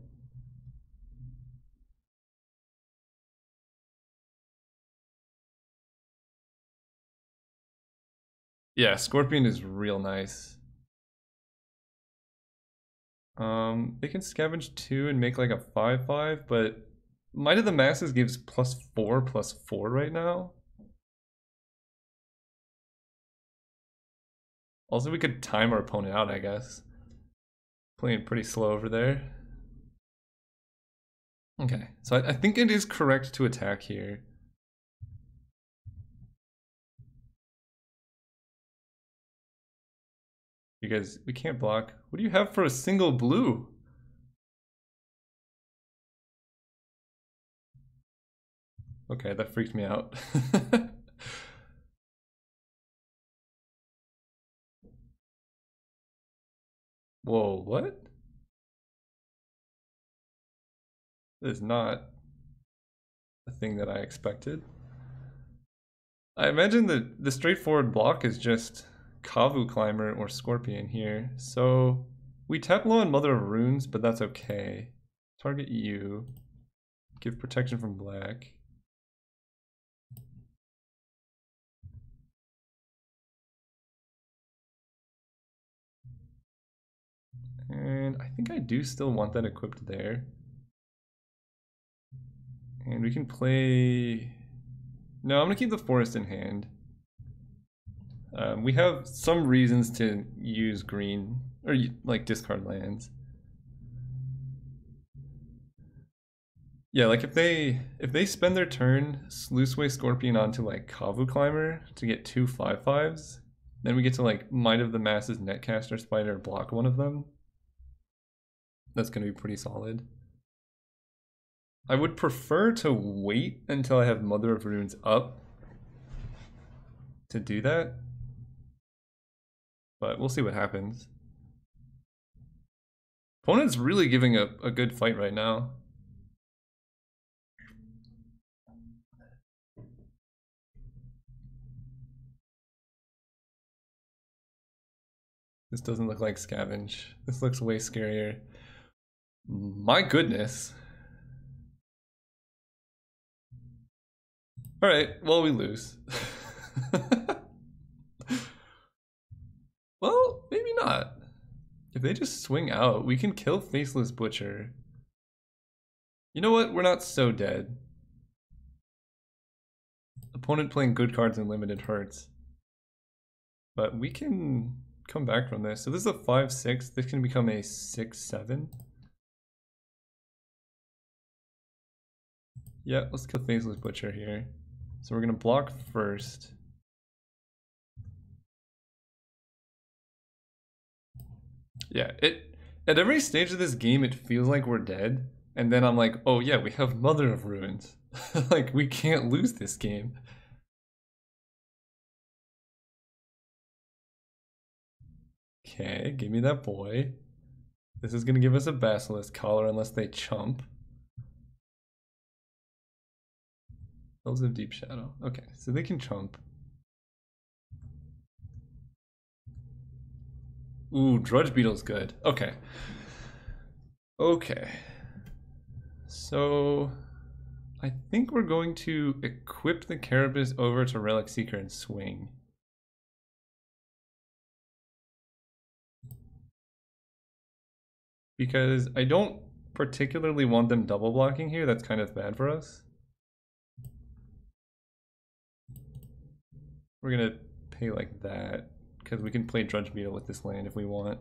Yeah, Scorpion is real nice. They can scavenge 2 and make like a 5/5, but Might of the Masses gives +4/+4 right now. Also, we could time our opponent out, I guess. Playing pretty slow over there. Okay, so I think it is correct to attack here. Because we can't block. What do you have for a single blue? Okay, that freaked me out. Whoa, what? This is not a thing that I expected. I imagine that the straightforward block is just Kavu Climber or Scorpion here. So we tap low on Mother of Runes, but that's okay. Target you. Give protection from black. And I think I do still want that equipped there. And we can play... No, I'm going to keep the forest in hand. We have some reasons to use green, or like discard lands. Yeah, like if they spend their turn, Sluiceway Scorpion onto like Kavu Climber to get 2 5/5s, then we get to like Might of the Masses Netcaster Spider block one of them. That's going to be pretty solid. I would prefer to wait until I have Mother of Runes up to do that, but we'll see what happens. Opponent's really giving a good fight right now. This doesn't look like Scavenge. This looks way scarier. My goodness. Alright, well, we lose. Well, maybe not. If they just swing out, we can kill Faceless Butcher. You know what? We're not so dead. Opponent playing good cards and limited hurts. But we can come back from this. So this is a 5/6. This can become a 6/7. Yeah, let's kill Faceless Butcher here. So we're gonna block first. Yeah, at every stage of this game it feels like we're dead, and then I'm like, oh yeah, we have Mother of Runes. Like, we can't lose this game. Okay, give me that boy. This is gonna give us a Basilisk Collar unless they chump. Elves of Deep Shadow. Okay, so they can chump. Ooh, Drudge Beetle's good. Okay. Okay. So I think we're going to equip the Carapace over to Relic Seeker and swing. Because I don't particularly want them double blocking here. That's kind of bad for us. We're gonna pay like that, because we can play Drudge Beetle with this land if we want.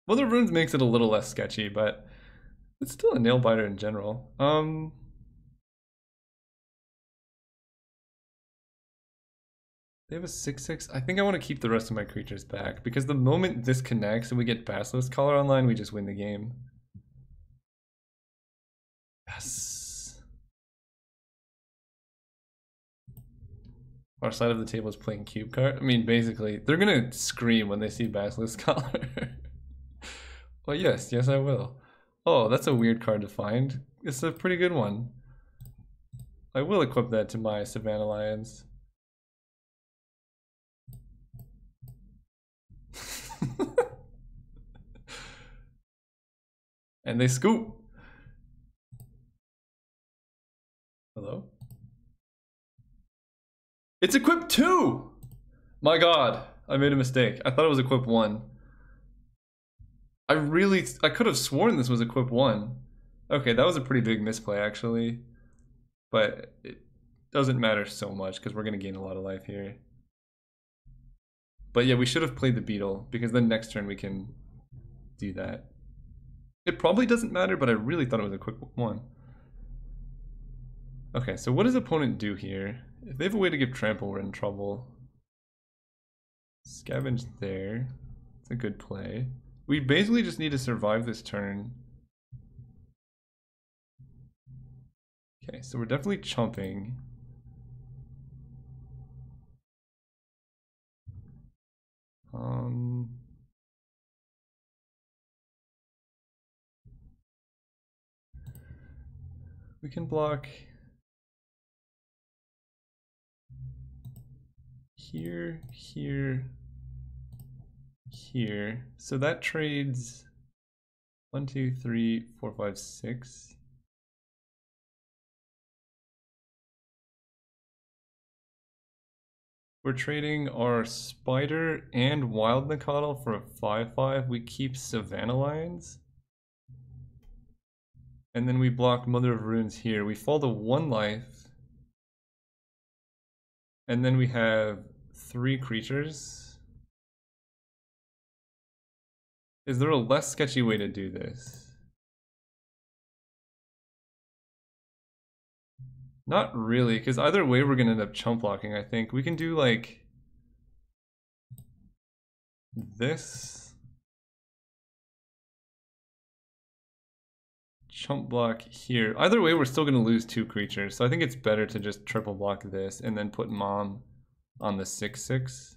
Mother of Runes makes it a little less sketchy, but it's still a nail biter in general. They have a 6/6. I think I want to keep the rest of my creatures back, because the moment this connects and we get Basilisk Collar online, we just win the game. Yes. Our side of the table is playing cube card. I mean, basically, they're gonna scream when they see Basilisk Collar. Well, yes, I will. Oh, that's a weird card to find. It's a pretty good one. I will equip that to my Savannah Lions. And they scoop. Hello? It's equipped too! My god, I made a mistake. I thought it was equip 1. I could have sworn this was equip 1. Okay, that was a pretty big misplay actually. But it doesn't matter so much because we're going to gain a lot of life here. But yeah, we should have played the beetle because then next turn we can do that. It probably doesn't matter, but I really thought it was a quick 1. Okay, so what does opponent do here? If they have a way to give trample, we're in trouble. Scavenge there. It's a good play. We basically just need to survive this turn. Okay, so we're definitely chumping. We can block here, here, here. So that trades 1, 2, 3, 4, 5, 6. We're trading our Spider and Wild Nicottle for a 5/5. We keep Savannah Lions. And then we block Mother of Runes here. We fall to 1 life. And then we have 3 creatures. Is there a less sketchy way to do this? Not really, because either way we're going to end up chump blocking, I think. We can do like this. Chump block here. Either way we're still going to lose 2 creatures, so I think it's better to just triple block this and then put Mom on the 6/6.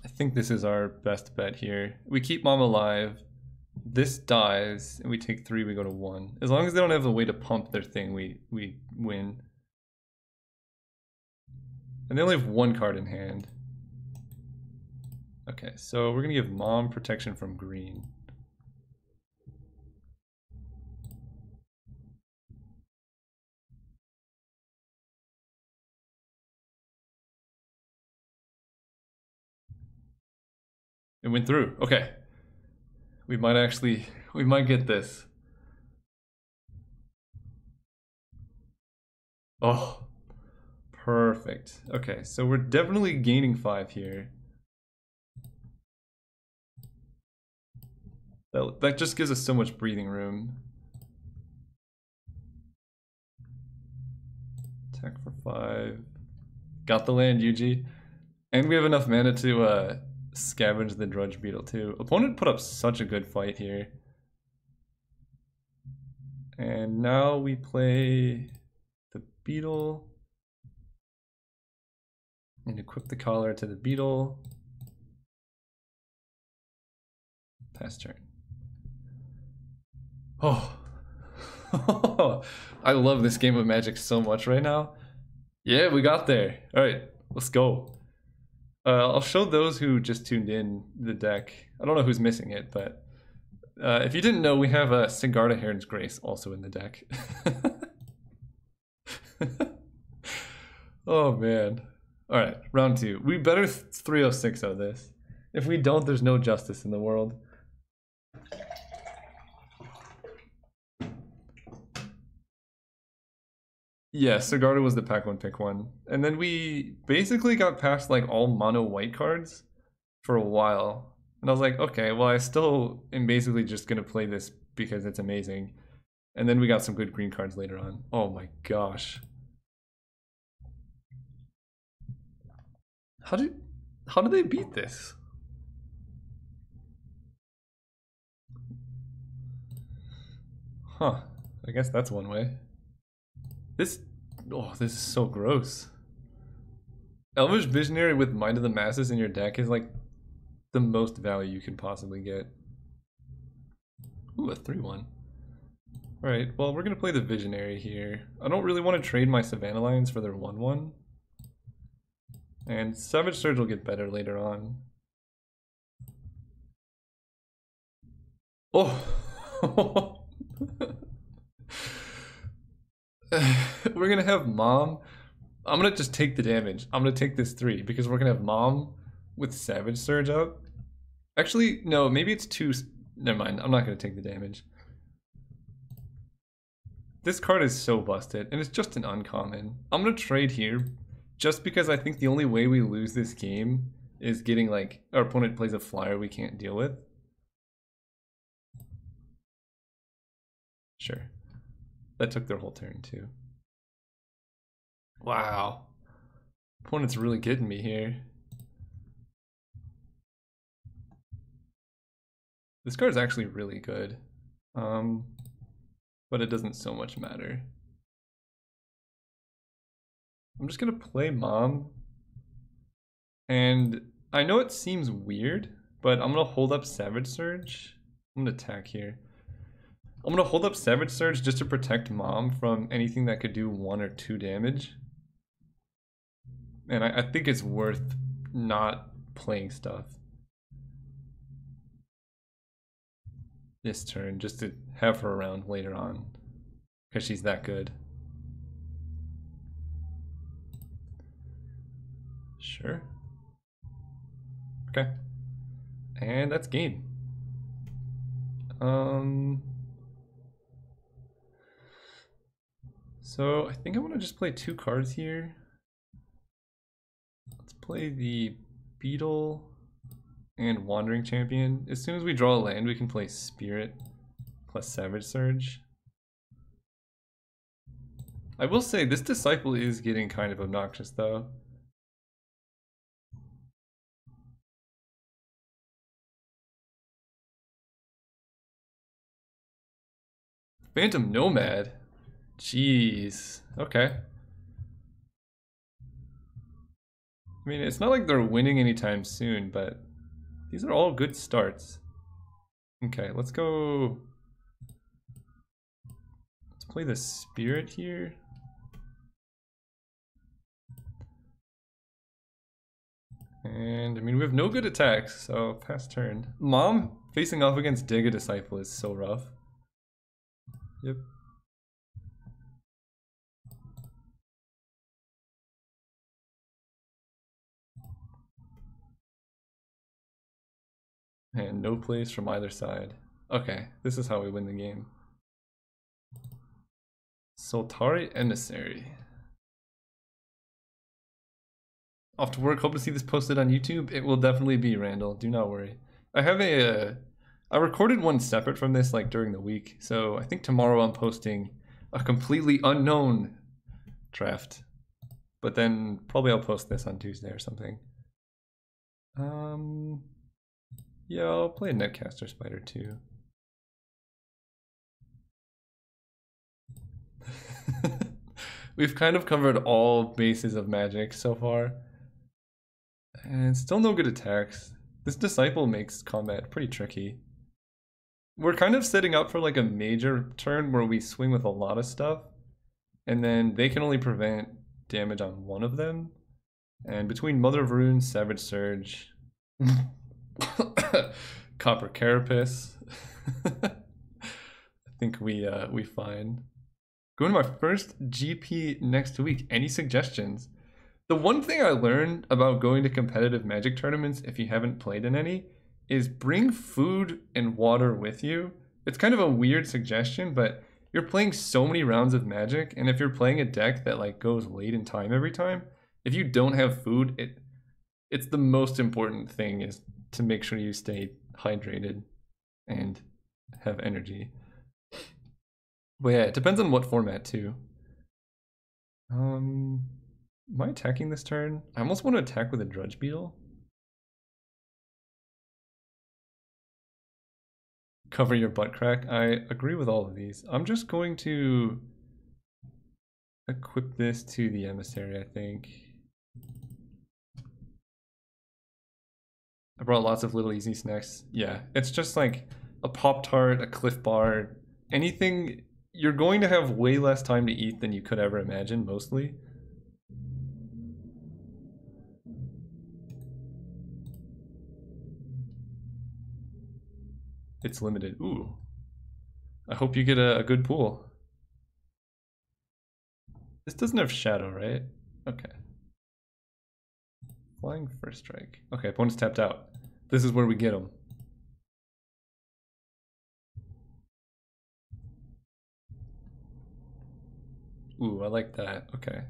I think this is our best bet here. We keep Mom alive. This dies, and we take 3, we go to 1. As long as they don't have a way to pump their thing, we win. And they only have 1 card in hand. Okay, so we're gonna give Mom protection from green. It went through. Okay. We might get this. Oh, perfect. Okay, so we're definitely gaining 5 here. That just gives us so much breathing room. Attack for 5. Got the land, Yuji. And we have enough mana to scavenge the Drudge Beetle too. Opponent put up such a good fight here. And now we play the Beetle. And equip the collar to the Beetle. Pass turn. Oh. I love this game of Magic so much right now. Yeah, we got there. Alright, let's go. I'll show those who just tuned in the deck. I don't know who's missing it, but if you didn't know, we have a Sigarda Heron's Grace also in the deck. Oh man. Alright, round 2. We better 306 out of this. If we don't, there's no justice in the world. Yeah, Sigarda was the pack 1 pick 1. And then we basically got past like all mono white cards for a while. And I was like, okay, well I still am basically just gonna play this because it's amazing. And then we got some good green cards later on. Oh my gosh. How did they beat this? Huh. I guess that's one way. This is so gross. Elvish Visionary with Mind of the Masses in your deck is like the most value you can possibly get. Ooh, a 3/1. Alright, well we're gonna play the Visionary here. I don't really want to trade my Savannah Lions for their 1/1. And Savage Surge will get better later on. Oh! We're gonna have Mom. I'm gonna just take the damage. I'm gonna take this 3 because we're gonna have Mom with Savage Surge up. Actually, no, maybe it's 2. Never mind, I'm not gonna take the damage. This card is so busted, and it's just an uncommon. I'm gonna trade here just because I think the only way we lose this game is getting like our opponent plays a flyer we can't deal with. Sure. That took their whole turn too. Wow. Opponent's really getting me here. This card is actually really good. But it doesn't so much matter. I'm just gonna play Mom. And I know it seems weird, but I'm gonna hold up Savage Surge. I'm gonna attack here. I'm gonna hold up Savage Surge just to protect Mom from anything that could do 1 or 2 damage. And I think it's worth not playing stuff this turn just to have her around later on because she's that good. Sure. Okay. And that's game. So I think I want to just play 2 cards here. Let's play the Beetle and Wandering Champion. As soon as we draw a land, we can play Spirit plus Savage Surge. I will say this Disciple is getting kind of obnoxious though. Phantom Nomad? Jeez. Okay. I mean, it's not like they're winning anytime soon, but these are all good starts. Okay, let's go. Let's play the Spirit here. And I mean, we have no good attacks, so pass turn. Mom facing off against Dig a Disciple is so rough. Yep. And no plays from either side. Okay, this is how we win the game. Soltari Emissary. Off to work, hope to see this posted on YouTube. It will definitely be, Randall, do not worry. I have I recorded one separate from this like during the week, so I think tomorrow I'm posting a completely unknown draft. But then probably I'll post this on Tuesday or something. Yeah, I'll play a Netcaster Spider too. We've kind of covered all bases of Magic so far. And still no good attacks. This Disciple makes combat pretty tricky. We're kind of setting up for like a major turn where we swing with a lot of stuff. And then they can only prevent damage on one of them. And between Mother of Runes, Savage Surge, Copper Carapace, I think we find. Going to my first GP next week. Any suggestions? The one thing I learned about going to competitive Magic tournaments, if you haven't played in any, is bring food and water with you. It's kind of a weird suggestion, but you're playing so many rounds of Magic, and if you're playing a deck that like goes late in time every time, if you don't have food, it's the most important thing is to make sure you stay hydrated and have energy. But yeah, it depends on what format too. Am I attacking this turn? I almost want to attack with a Drudge Beetle. Cover your butt crack. I agree with all of these. I'm just going to equip this to the Emissary, I think. I brought lots of little easy snacks. Yeah, it's just like a Pop-Tart, a Cliff Bar, anything. You're going to have way less time to eat than you could ever imagine, mostly. It's limited. Ooh. I hope you get a good pool. This doesn't have shadow, right? Okay. Flying first strike. Okay, opponent's tapped out. This is where we get them. Ooh, I like that. Okay.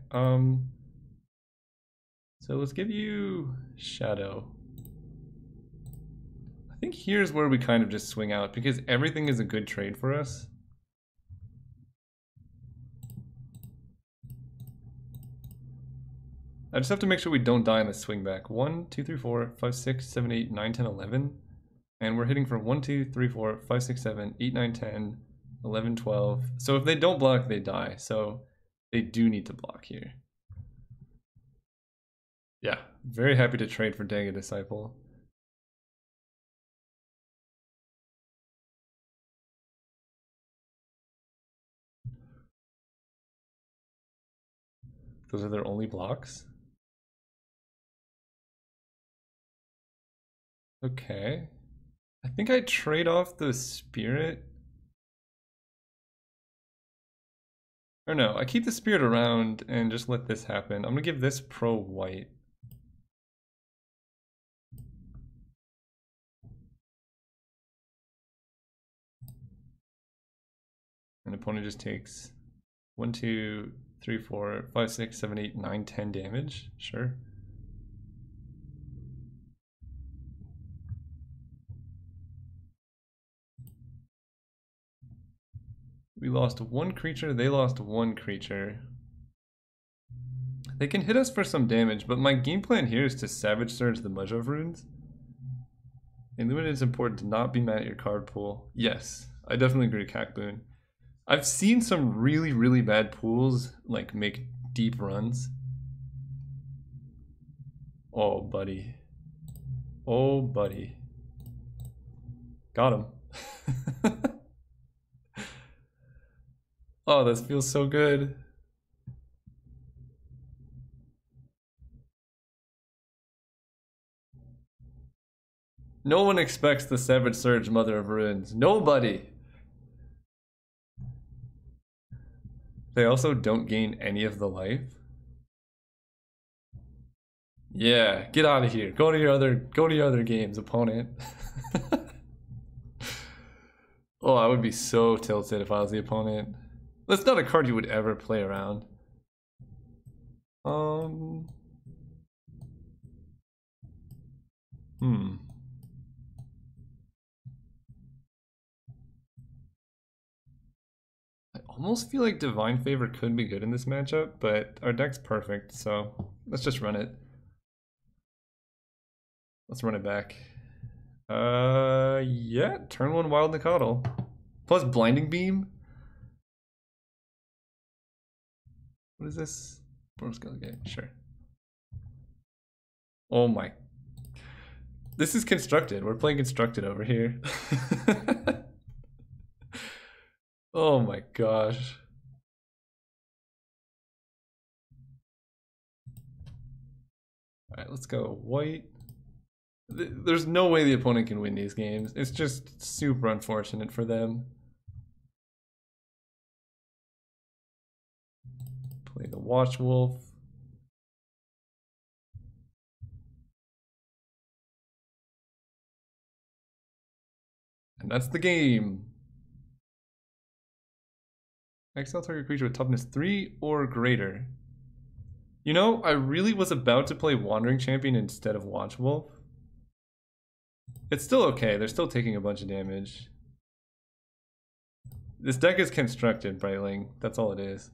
So let's give you shadow. I think here's where we kind of just swing out because everything is a good trade for us. I just have to make sure we don't die in the swing back. 1, 2, 3, 4, 5, 6, 7, 8, 9, 10, 11. And we're hitting for 1, 2, 3, 4, 5, 6, 7, 8, 9, 10, 11, 12. So if they don't block, they die. So they do need to block here. Yeah, very happy to trade for Dang a Disciple. Those are their only blocks? Okay. I think I trade off the spirit. Or no, I keep the spirit around and just let this happen. I'm gonna give this pro white. And opponent just takes 1, 2, 3, 4, 5, 6, 7, 8, 9, 10 damage. Sure. We lost one creature, they lost one creature. They can hit us for some damage, but my game plan here is to Savage Surge the Mudge runes. Illuminate is important to not be mad at your card pool. Yes, I definitely agree with Cacboon. I've seen some really, really bad pools like make deep runs. Oh, buddy. Oh, buddy. Got him. Oh, this feels so good. No one expects the Savage Surge Mother of Ruins. Nobody! They also don't gain any of the life. Yeah, get out of here. Go to your other games, opponent. Oh, I would be so tilted if I was the opponent. That's not a card you would ever play around. I almost feel like Divine Favor could be good in this matchup, but our deck's perfect, so let's just run it. Let's run it back. Yeah, turn 1 Wild Nikotl. Plus Blinding Beam? What is this? Okay, sure. Oh my. This is constructed. We're playing constructed over here. Oh my gosh. Alright, let's go white. There's no way the opponent can win these games. It's just super unfortunate for them. Play the Watch Wolf. And that's the game. Exile target creature with toughness 3 or greater. You know, I really was about to play Wandering Champion instead of Watch Wolf. It's still okay. They're still taking a bunch of damage. This deck is constructed, Brightling. That's all it is.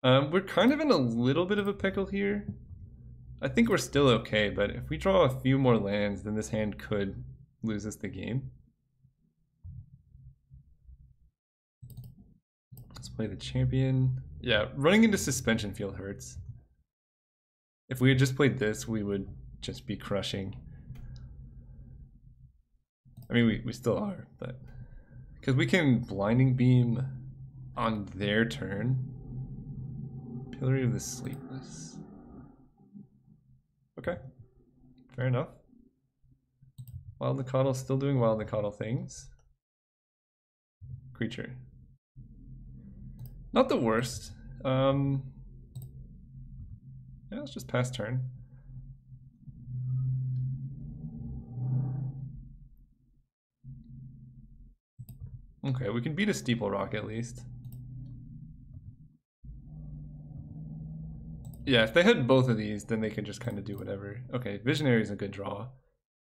We're kind of in a little bit of a pickle here. I think we're still okay, but if we draw a few more lands, then this hand could lose us the game. Let's play the champion. Yeah, running into Suspension Field hurts. If we had just played this, we would just be crushing. I mean, we still are, but... Because we can Blinding Beam on their turn. Pillory of the Sleepless. Okay, fair enough. Wild Nikotl still doing Wild Nikotl things. creature. Not the worst. Yeah, let's just pass turn. Okay, we can beat a Steeple Rock at least. Yeah, if they had both of these, then they could just kind of do whatever. Okay, Visionary is a good draw.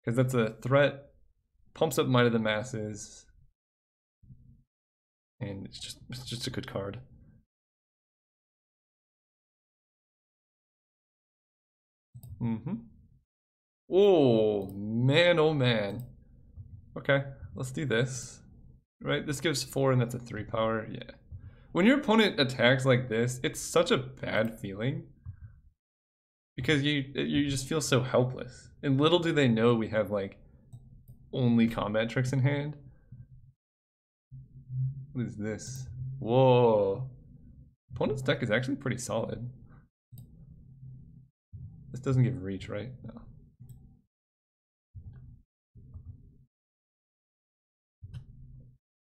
Because that's a threat, pumps up Might of the Masses, and it's just a good card. Oh man. Okay, let's do this. Right, this gives 4 and that's a 3 power, yeah. When your opponent attacks like this, it's such a bad feeling. Because you just feel so helpless. And little do they know we have like only combat tricks in hand. What is this? Whoa. Opponent's deck is actually pretty solid. This doesn't give reach, right? No.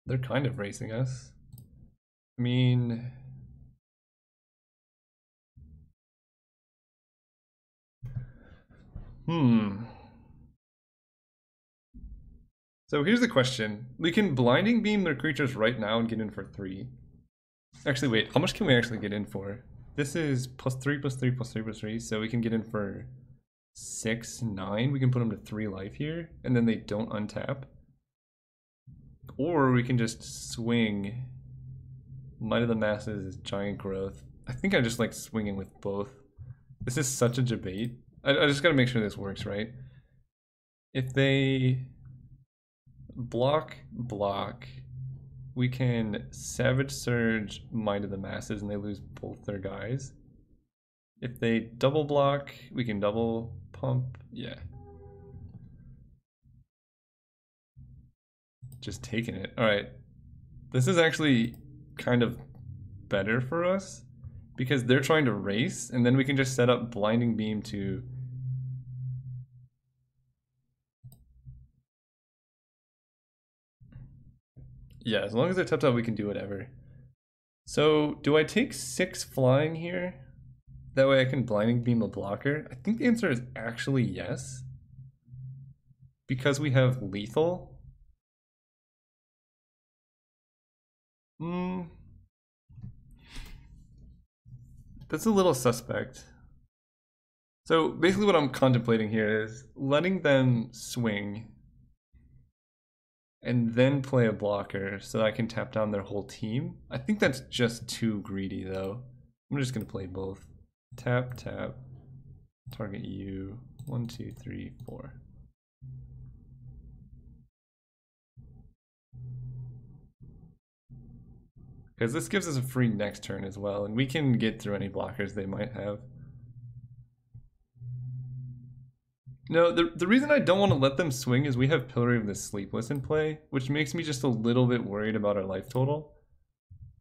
They're kind of racing us. I mean... So here's the question. We can Blinding Beam their creatures right now and get in for 3. Actually, wait. How much can we actually get in for? This is +3, +3, +3, +3. So we can get in for 6, 9. We can put them to 3 life here. And then they don't untap. Or we can just swing Might of the Masses, Giant Growth. I think I just like swinging with both. This is such a debate. I just gotta make sure this works, right? If they block, we can Savage Surge Might of the Masses and they lose both their guys. If they double block, we can double pump, yeah. Just taking it. Alright. This is actually kind of better for us because they're trying to race and then we can just set up Blinding Beam to yeah, as long as they're tapped out we can do whatever. So do I take 6 flying here? That way I can Blinding Beam a blocker? I think the answer is actually yes. Because we have lethal. That's a little suspect. So basically what I'm contemplating here is letting them swing and then play a blocker so that I can tap down their whole team. I think that's just too greedy though. I'm just gonna play both. Tap, tap, target you, 1, 2, 3, 4. Because this gives us a free next turn as well, and we can get through any blockers they might have. No, the reason I don't want to let them swing is we have Pillory of the Sleepless in play, which makes me just a little bit worried about our life total.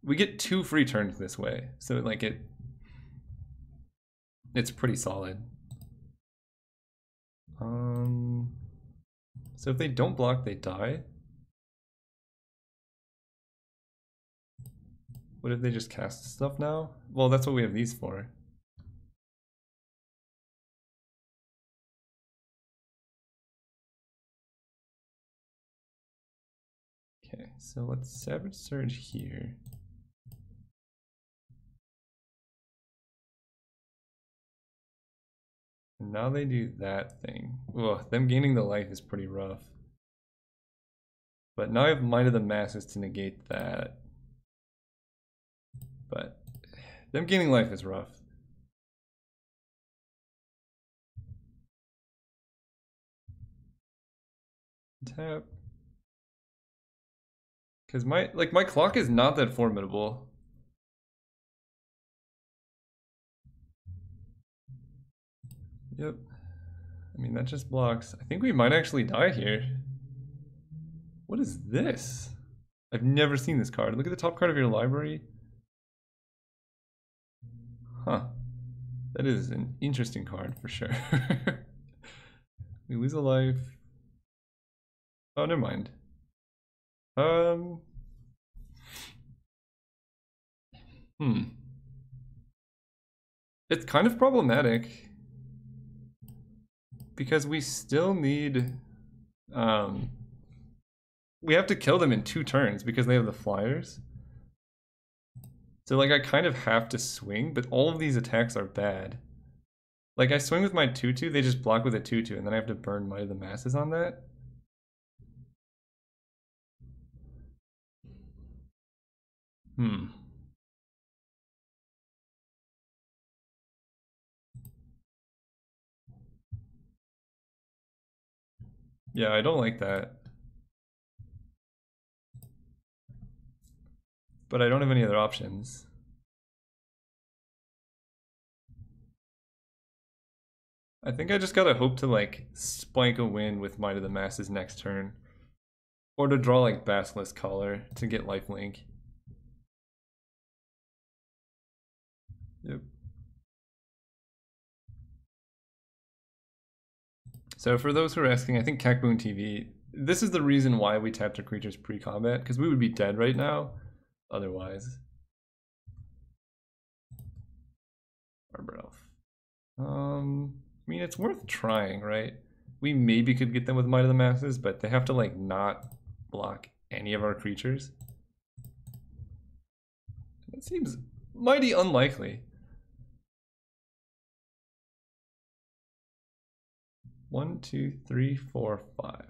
We get 2 free turns this way, so like it's pretty solid. So if they don't block, they die. What if they just cast stuff now? Well, that's what we have these for. Okay, so let's Savage Surge here. And now they do that thing. Ugh, them gaining the life is pretty rough. But now I have Might of the Masses to negate that. But them gaining life is rough. Tap. Because my clock is not that formidable. Yep. I mean, that just blocks. I think we might actually die here. What is this? I've never seen this card. Look at the top card of your library. Huh. That is an interesting card for sure. We lose a life. Oh, never mind. It's kind of problematic because we still need we have to kill them in 2 turns because they have the flyers. So like I kind of have to swing, but all of these attacks are bad. Like I swing with my 2/2, they just block with a 2/2, and then I have to burn Might of the Masses on that. Yeah, I don't like that. But I don't have any other options. I think I just gotta hope to like spike a win with Might of the Masses next turn. Or to draw like Basilisk Collar to get lifelink. Yep. So for those who are asking, I think Cacboon TV, this is the reason why we tapped our creatures pre-combat, because we would be dead right now otherwise. Arbor Elf. I mean, it's worth trying, right? We maybe could get them with Might of the Masses, but they have to like not block any of our creatures. That seems mighty unlikely. 1, 2, 3, 4, 5.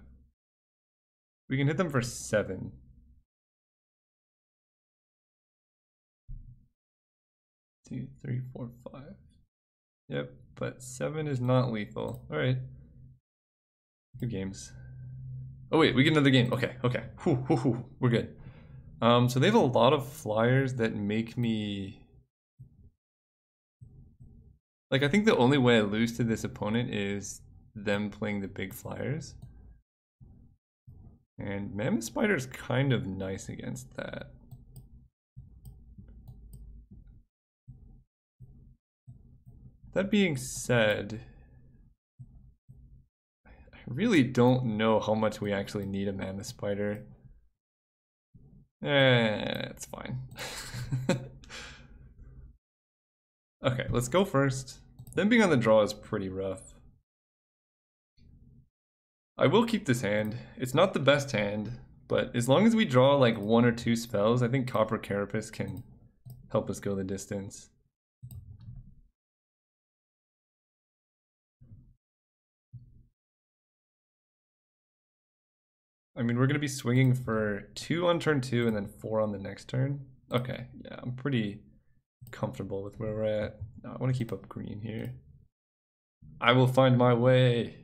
We can hit them for 7. Two, 3, 4, 5. Yep, but 7 is not lethal. All right. 2 games. Oh wait, we get another game. Okay, okay. We're good. So they have a lot of flyers that make me... Like, I think the only way I lose to this opponent is them playing the big flyers. And Mammoth Spider's kind of nice against that. That being said, I really don't know how much we actually need a Mammoth Spider. It's fine. Okay, let's go first. Them being on the draw is pretty rough. I will keep this hand. It's not the best hand, but as long as we draw like 1 or 2 spells, I think Copper Carapace can help us go the distance. I mean, we're going to be swinging for 2 on turn 2 and then 4 on the next turn. Okay, yeah, I'm pretty comfortable with where we're at. No, I want to keep up green here. I will find my way.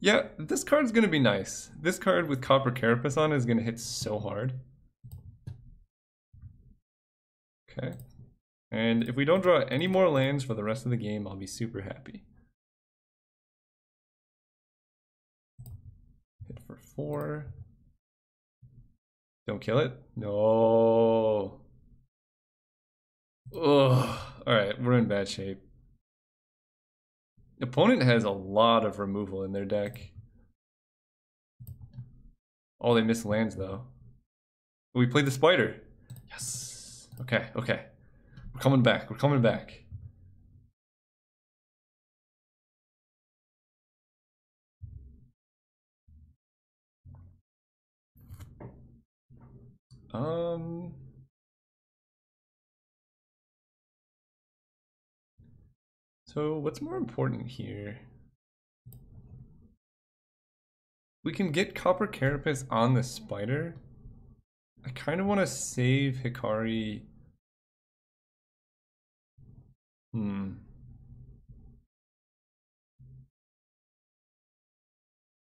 Yeah, this card's going to be nice. This card with Copper Carapace on is going to hit so hard. Okay. And if we don't draw any more lands for the rest of the game, I'll be super happy. Hit for 4. Don't kill it. No. Ugh. Alright, we're in bad shape. Opponent has a lot of removal in their deck. Oh, they missed lands though. We played the spider. Yes. Okay, okay. We're coming back. We're coming back. So what's more important here? We can get Copper Carapace on the spider. I kind of want to save Hikari.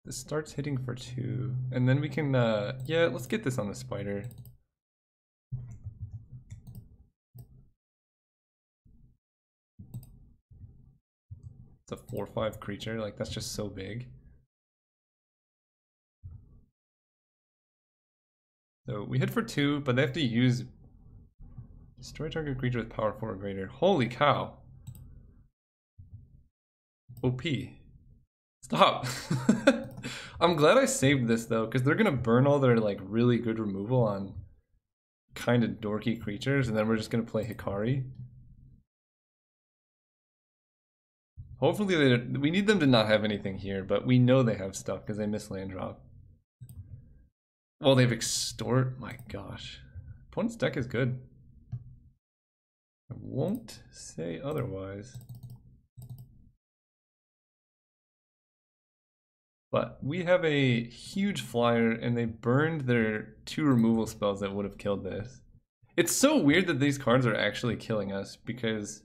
This starts hitting for 2, and then we can, yeah, let's get this on the spider. It's a 4/5 creature, like that's just so big. So we hit for 2, but they have to use destroy target creature with power 4 or greater. Holy cow. OP. Stop. I'm glad I saved this though, because they're gonna burn all their like really good removal on kind of dorky creatures, and then we're just gonna play Hikari. Hopefully we need them to not have anything here, but we know they have stuff because they miss land drop. Well, they've extort. My gosh, opponent's deck is good. I won't say otherwise. But we have a huge flyer, and they burned their 2 removal spells that would have killed this. It's so weird that these cards are actually killing us because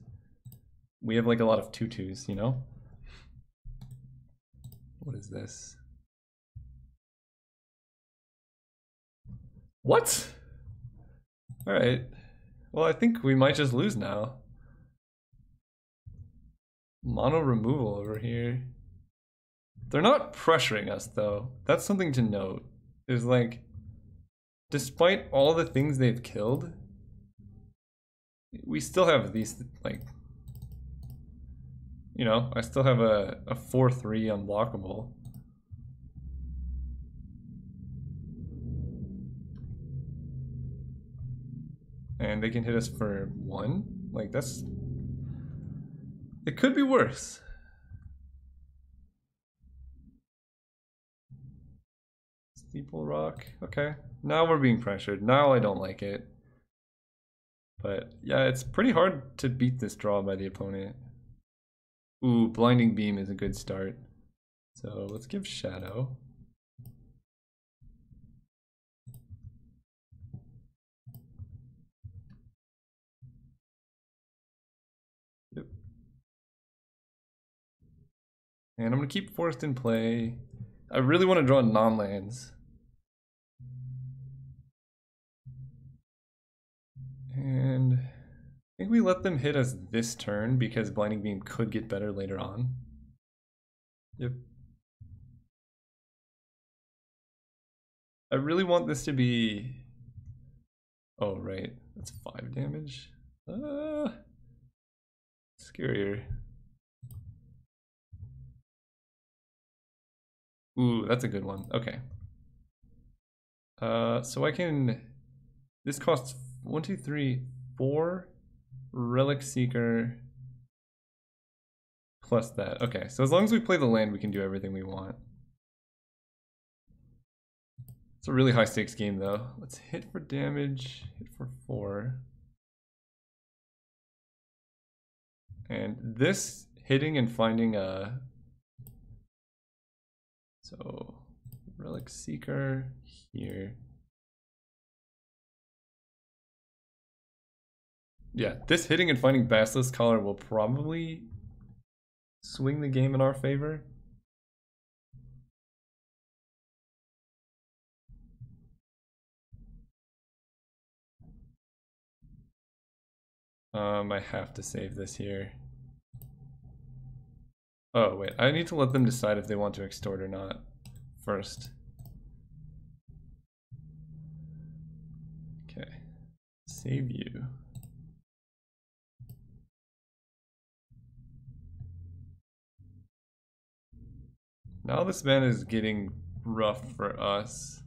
we have like a lot of 2/2s, you know? What is this? What? Alright. Well, I think we might just lose now. Mono removal over here. They're not pressuring us, though. That's something to note. Is like, despite all the things they've killed, we still have these, like, you know, I still have a 4/3 unblockable. And they can hit us for 1? Like, that's... It could be worse. Steeple Rock. Okay. Now we're being pressured. Now I don't like it. But yeah, it's pretty hard to beat this draw by the opponent. Ooh, Blinding Beam is a good start. So let's give Shadow. Yep. And I'm going to keep Forest in play. I really want to draw non-lands. And I think we let them hit us this turn because Blinding Beam could get better later on. Yep. I really want this to be... Oh, right. That's 5 damage. Scarier. Ooh, that's a good one. Okay. So I can... This costs 1, 2, 3, 4 Relic Seeker plus that. Okay, so as long as we play the land, we can do everything we want. It's a really high stakes game though. Let's hit for damage, hit for 4. And this hitting and finding a... So, Relic Seeker here. Yeah, this hitting and finding Basilisk Collar will probably swing the game in our favor. I have to save this here. Oh, wait, I need to let them decide if they want to extort or not first. Okay, save you. Now this man is getting rough for us.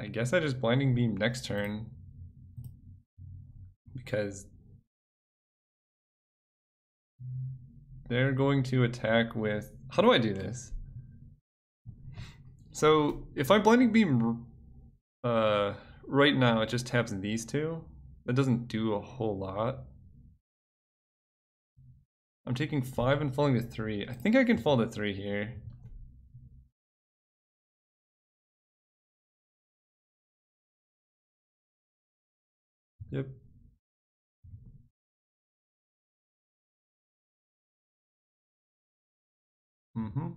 I guess I just Blinding Beam next turn. Because they're going to attack with... How do I do this? So if I Blinding Beam right now, it just taps these 2. That doesn't do a whole lot. I'm taking 5 and falling to 3. I think I can fall to 3 here. Yep. Mm-hmm.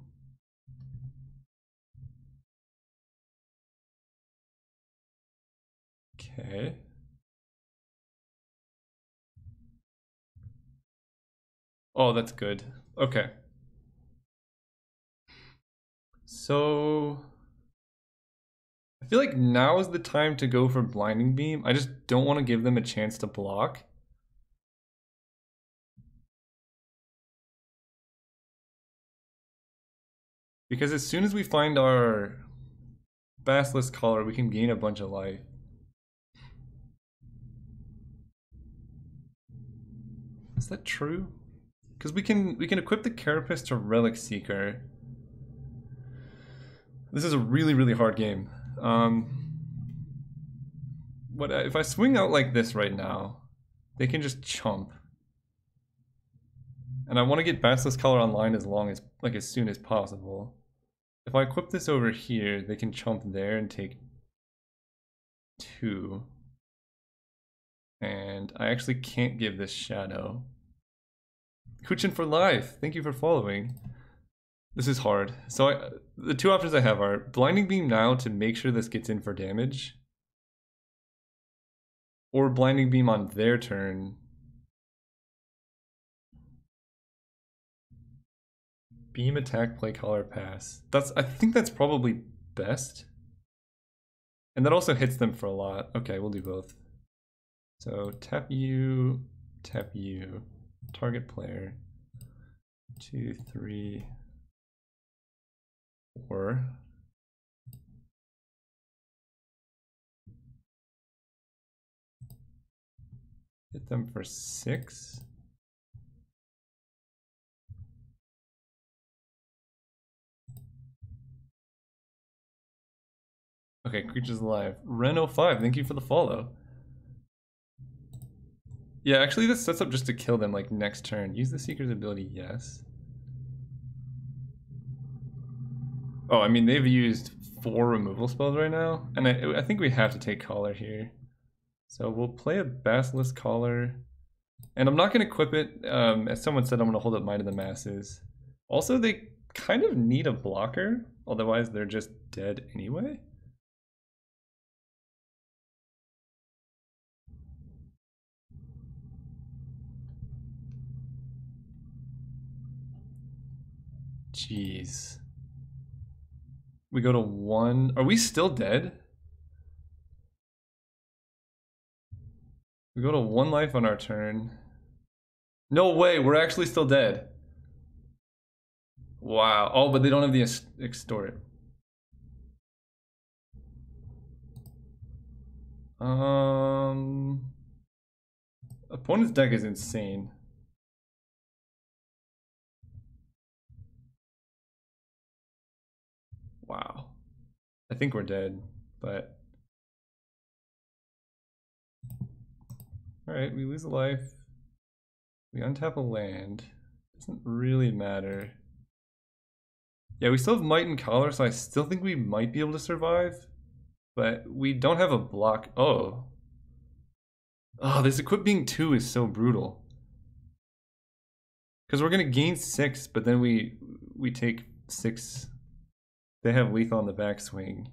Okay. Oh, that's good. Okay. So I feel like now is the time to go for Blinding Beam. I just don't want to give them a chance to block. Because as soon as we find our Basilisk Collar, we can gain a bunch of life. Is that true? Because we can equip the Carapace to Relic Seeker. This is a really, really hard game. What if I swing out like this right now? They can just chump. And I want to get Basilisk Collar online as soon as possible. If I equip this over here, they can chump there and take 2. And I actually can't give this Shadow. Kuchin for life, thank you for following. This is hard. So the 2 options I have are Blinding Beam now to make sure this gets in for damage, or Blinding Beam on their turn. Beam, attack, play, collar, pass. I think that's probably best. And that also hits them for a lot. Okay, we'll do both. So tap you, target player, 2, 3, 4. Hit them for 6. Okay, creatures alive. Ren05, thank you for the follow. Yeah, actually this sets up just to kill them like next turn. Use the Seeker's ability, yes. Oh, I mean they've used 4 removal spells right now, and I think we have to take Collar here. So we'll play a Basilisk Collar, and I'm not going to equip it. As someone said, I'm going to hold up Might of the Masses. Also, they kind of need a blocker, otherwise they're just dead anyway. Jeez. We go to 1. Are we still dead? We go to 1 life on our turn. No way, we're actually still dead. Wow. Oh, but they don't have the extort. Opponent's deck is insane. Wow. I think we're dead, but... Alright, we lose a life. We untap a land. Doesn't really matter. Yeah, we still have Might and Collar, so I still think we might be able to survive. But we don't have a block. Oh. Oh, this equip being 2 is so brutal. Because we're going to gain 6, but then we take 6. They have lethal on the backswing.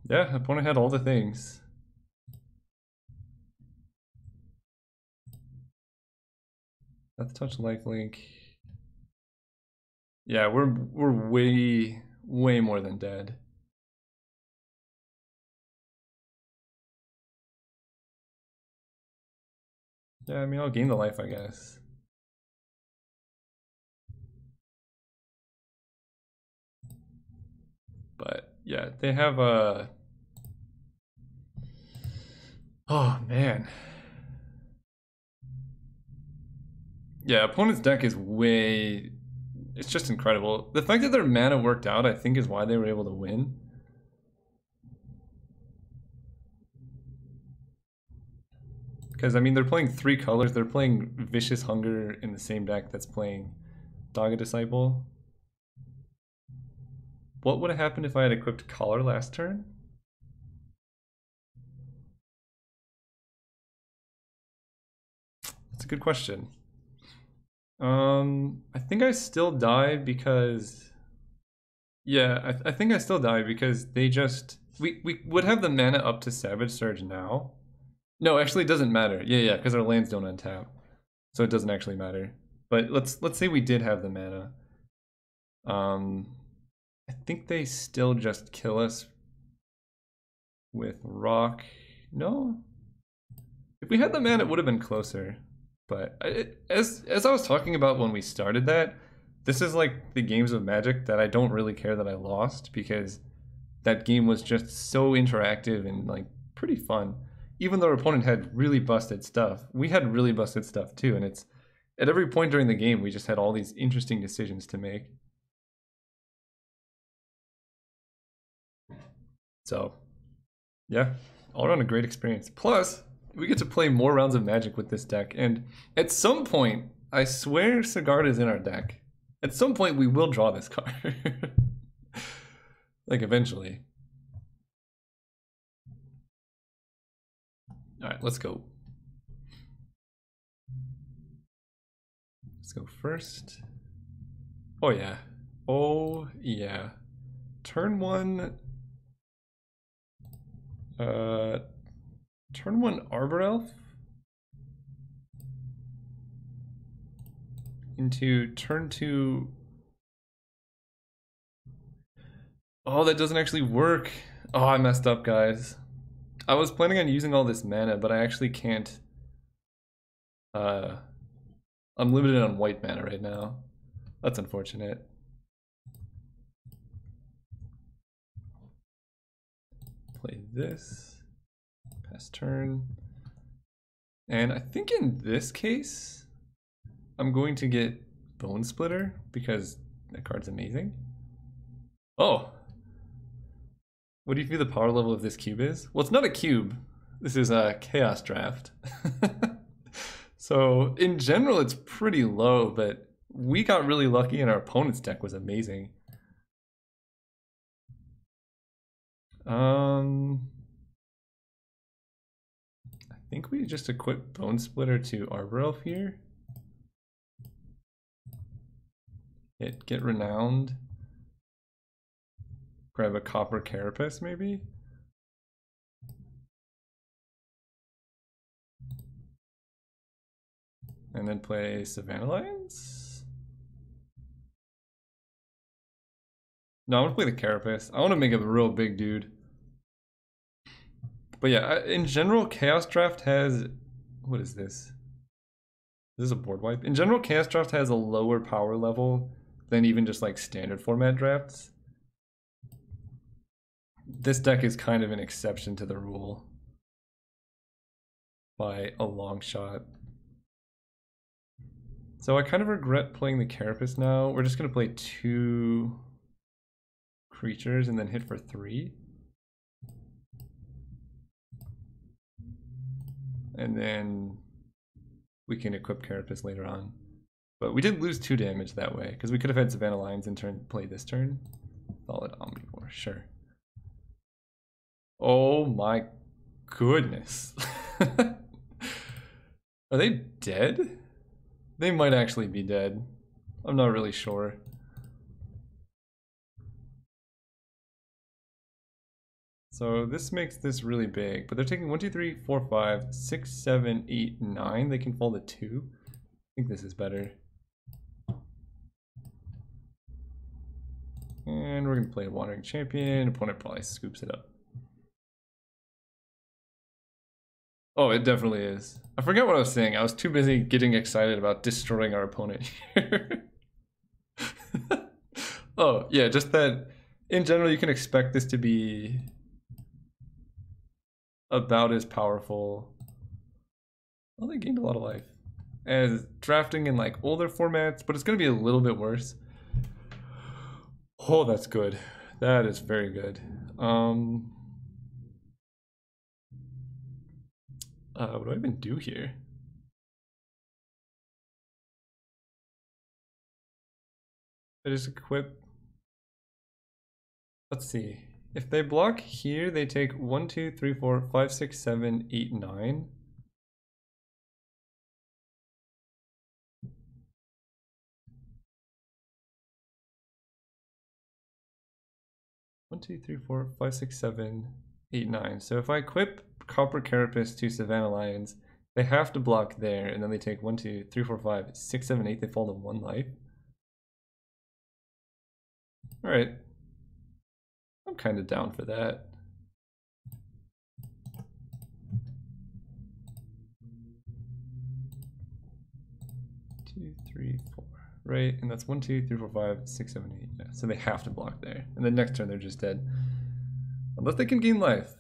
Yeah, opponent had all the things. Death Touch, Lifelink. Yeah, we're way more than dead. Yeah, I mean, I'll gain the life, I guess. But yeah, they have a... Oh, man. Yeah, opponent's deck is way... It's just incredible. The fact that their mana worked out, I think, is why they were able to win. Because, I mean, they're playing 3 colors. They're playing Vicious Hunger in the same deck that's playing Daga Disciple. What would have happened if I had equipped Collar last turn? That's a good question. I think I still die because... Yeah, I think I still die because they just... We would have the mana up to Savage Surge now. No, actually it doesn't matter. Yeah, because our lands don't untap. So it doesn't actually matter. But let's say we did have the mana. I think they still just kill us with rock. No? If we had the mana, it would have been closer. But as I was talking about when we started that, this is like the games of Magic that I don't really care that I lost, because that game was just so interactive and like pretty fun. Even though our opponent had really busted stuff, we had really busted stuff too, and it's at every point during the game we just had all these interesting decisions to make. So yeah, all around a great experience. Plus, we get to play more rounds of Magic with this deck, and at some point, I swear Sigarda's in our deck. At some point, we will draw this card. Like, eventually. Alright, let's go. Let's go first. Oh yeah. Oh yeah. Turn one... Turn one Arbor Elf into turn two. Oh, that doesn't actually work. Oh, I messed up, guys. I was planning on using all this mana, but I actually can't. I'm limited on white mana right now. That's unfortunate. Play this. Pass turn. And I think in this case, I'm going to get Bone Splitter because that card's amazing. Oh! What do you feel the power level of this cube is? Well, it's not a cube. This is a Chaos Draft. So, in general, it's pretty low, but we got really lucky and our opponent's deck was amazing. I think we just equip Bone Splitter to Arbor Elf here. Get Renowned. Grab a Copper Carapace, maybe? And then play Savannah Lions? No, I want to play the Carapace. I want to make a real big dude. But yeah, in general, Chaos Draft has... What is this? This is a board wipe. In general, Chaos Draft has a lower power level than even just like standard format drafts. This deck is kind of an exception to the rule by a long shot. So I kind of regret playing the Carapace now. We're just going to play 2 creatures and then hit for 3. And then we can equip Carapace later on. But we did lose 2 damage that way, because we could have had Savannah Lions in turn play this turn. Solid Omnivore, sure. Oh my goodness. Are they dead? They might actually be dead. I'm not really sure. So this makes this really big, but they're taking 1, 2, 3, 4, 5, 6, 7, 8, 9. They can fall to 2. I think this is better. And we're gonna play a Wandering Champion. Opponent probably scoops it up. Oh, it definitely is. I forget what I was saying. I was too busy getting excited about destroying our opponent here. Oh, yeah, just that in general you can expect this to be about as powerful. Well, they gained a lot of life. As drafting in like older formats, but it's gonna be a little bit worse. Oh, that's good. That is very good. What do I even do here? I just equip. Let's see. If they block here, they take 1, 2, 3, 4, 5, 6, 7, 8, 9. One, 2, 3, 4, 5, 6, 7, 8, 9. So if I equip Copper Carapace to Savannah Lions, they have to block there, and then they take 1, 2, 3, 4, 5, 6, 7, 8. They fall to 1 life. Alright. I'm kind of down for that. 3, 4. Right, and that's 1, 2, 3, 4, 5, 6, 7, 8. Yeah, so they have to block there. And then next turn they're just dead. Unless they can gain life.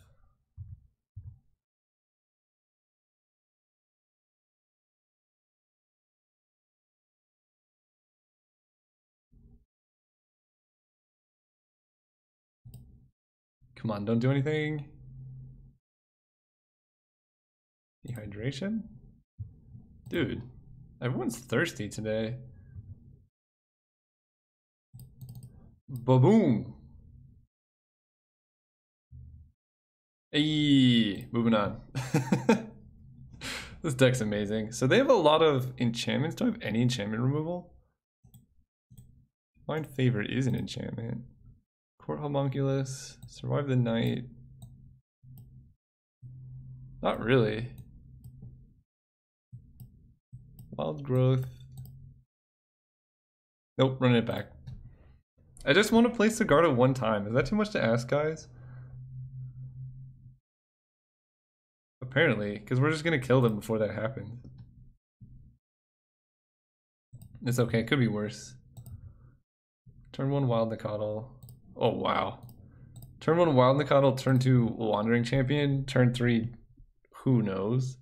Come on, don't do anything. Dehydration? Dude, everyone's thirsty today. Ba-boom! Hey, moving on. This deck's amazing. So they have a lot of enchantments. Do I have any enchantment removal? Find Favorite is an enchantment. Court Homunculus, Survive the Night. Not really. Wild Growth. Nope, running it back. I just want to play Sigarda one time. Is that too much to ask, guys? Apparently, because we're just going to kill them before that happens. It's okay, it could be worse. Turn 1 Wild Nicodle. Oh, wow. Turn 1 Wild Nicodle, turn 2 Wandering Champion, turn 3 who knows.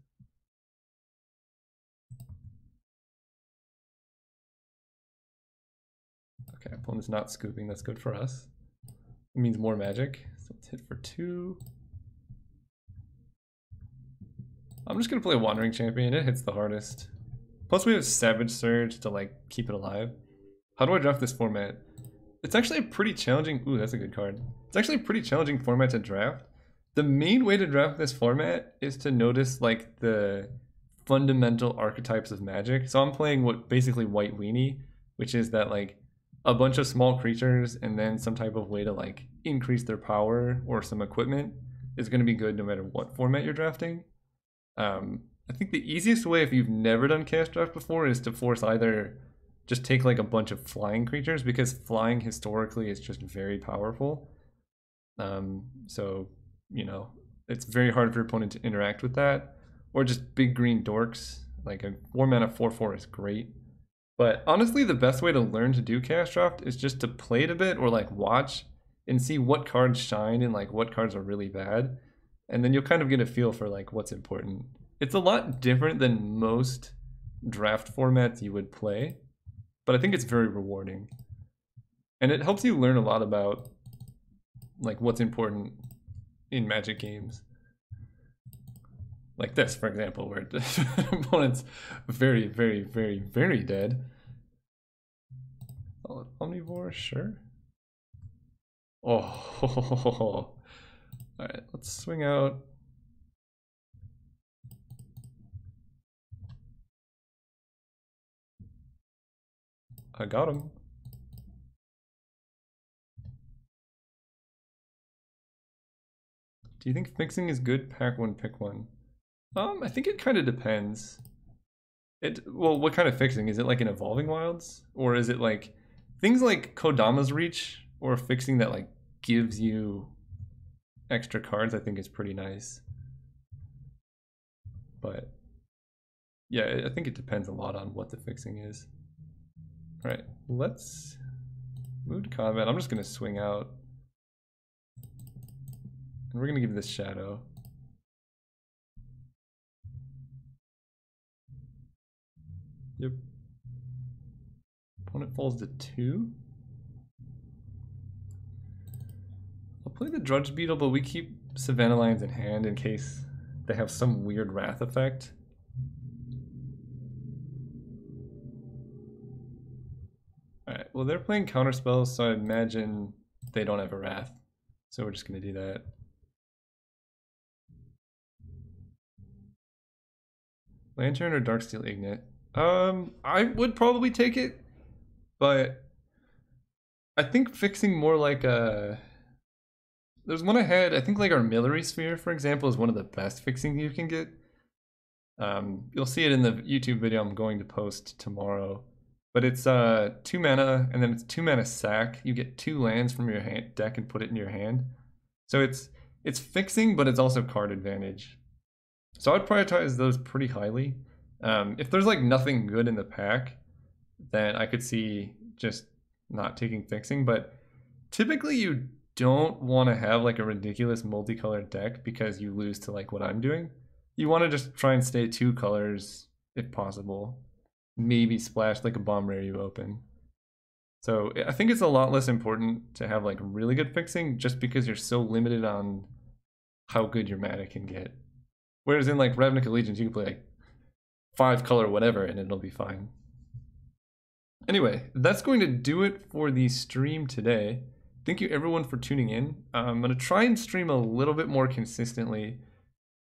Okay, opponent's not scooping, that's good for us. It means more magic. So let's hit for 2. I'm just gonna play Wandering Champion, it hits the hardest. Plus we have Savage Surge to like keep it alive. How do I draft this format? It's actually a pretty challenging, ooh, that's a good card. It's actually a pretty challenging format to draft. The main way to draft this format is to notice like the fundamental archetypes of Magic. So I'm playing what basically White Weenie, which is that like a bunch of small creatures and then some type of way to like increase their power or some equipment is going to be good no matter what format you're drafting. I think the easiest way if you've never done Chaos Draft before is to force either just take like a bunch of flying creatures, because flying historically is just very powerful. So, you know, it's very hard for your opponent to interact with that. Or just big green dorks, like a 4-mana 4/4 is great. But honestly, the best way to learn to do Chaos Draft is just to play it a bit or like watch and see what cards shine and like what cards are really bad. And then you'll kind of get a feel for like what's important. It's a lot different than most draft formats you would play, but I think it's very rewarding. And it helps you learn a lot about like what's important in Magic games. Like this, for example, where the opponent's very, very, very, very dead. Oh, Omnivore, sure. Oh, alright, let's swing out. I got him. Do you think fixing is good? Pack one, pick one. I think it kind of depends. Well, what kind of fixing? Is it like in Evolving Wilds? Or is it like things like Kodama's Reach or fixing that like gives you extra cards? I think is pretty nice. But yeah, I think it depends a lot on what the fixing is. All right, let's move to combat. I'm just gonna swing out. And we're gonna give this Shadow. Yep. Opponent falls to 2. I'll play the Drudge Beetle, but we keep Savannah Lions in hand in case they have some weird Wrath effect. Alright, well they're playing counterspells, so I imagine they don't have a Wrath. So we're just gonna do that. Lantern or Darksteel Ignite? I would probably take it, but I think fixing more like a... There's one ahead, I think like Armillary Sphere, for example, is one of the best fixing you can get. You'll see it in the YouTube video I'm going to post tomorrow. But it's 2 mana, and then it's 2 mana sack. You get 2 lands from your deck and put it in your hand. So it's fixing, but it's also card advantage. So I'd prioritize those pretty highly. If there's like nothing good in the pack, then I could see just not taking fixing. But typically you don't want to have like a ridiculous multicolored deck because you lose to like what I'm doing. You want to just try and stay 2 colors if possible. Maybe splash like a bomb rare you open. So I think it's a lot less important to have like really good fixing just because you're so limited on how good your mana can get. Whereas in like Ravnica Legions, you can play like 5 color whatever and it'll be fine. Anyway, that's going to do it for the stream today. Thank you everyone for tuning in. I'm going to try and stream a little bit more consistently.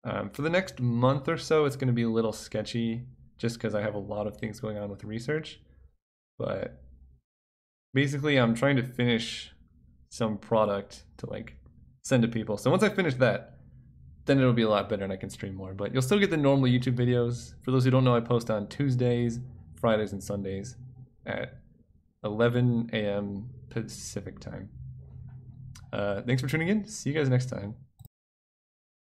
For the next month or so, it's going to be a little sketchy just because I have a lot of things going on with research. But basically, I'm trying to finish some product to like send to people. So once I finish that, then it'll be a lot better and I can stream more. But you'll still get the normal YouTube videos. For those who don't know, I post on Tuesdays, Fridays, and Sundays at 11 a.m. Pacific time. Thanks for tuning in. See you guys next time.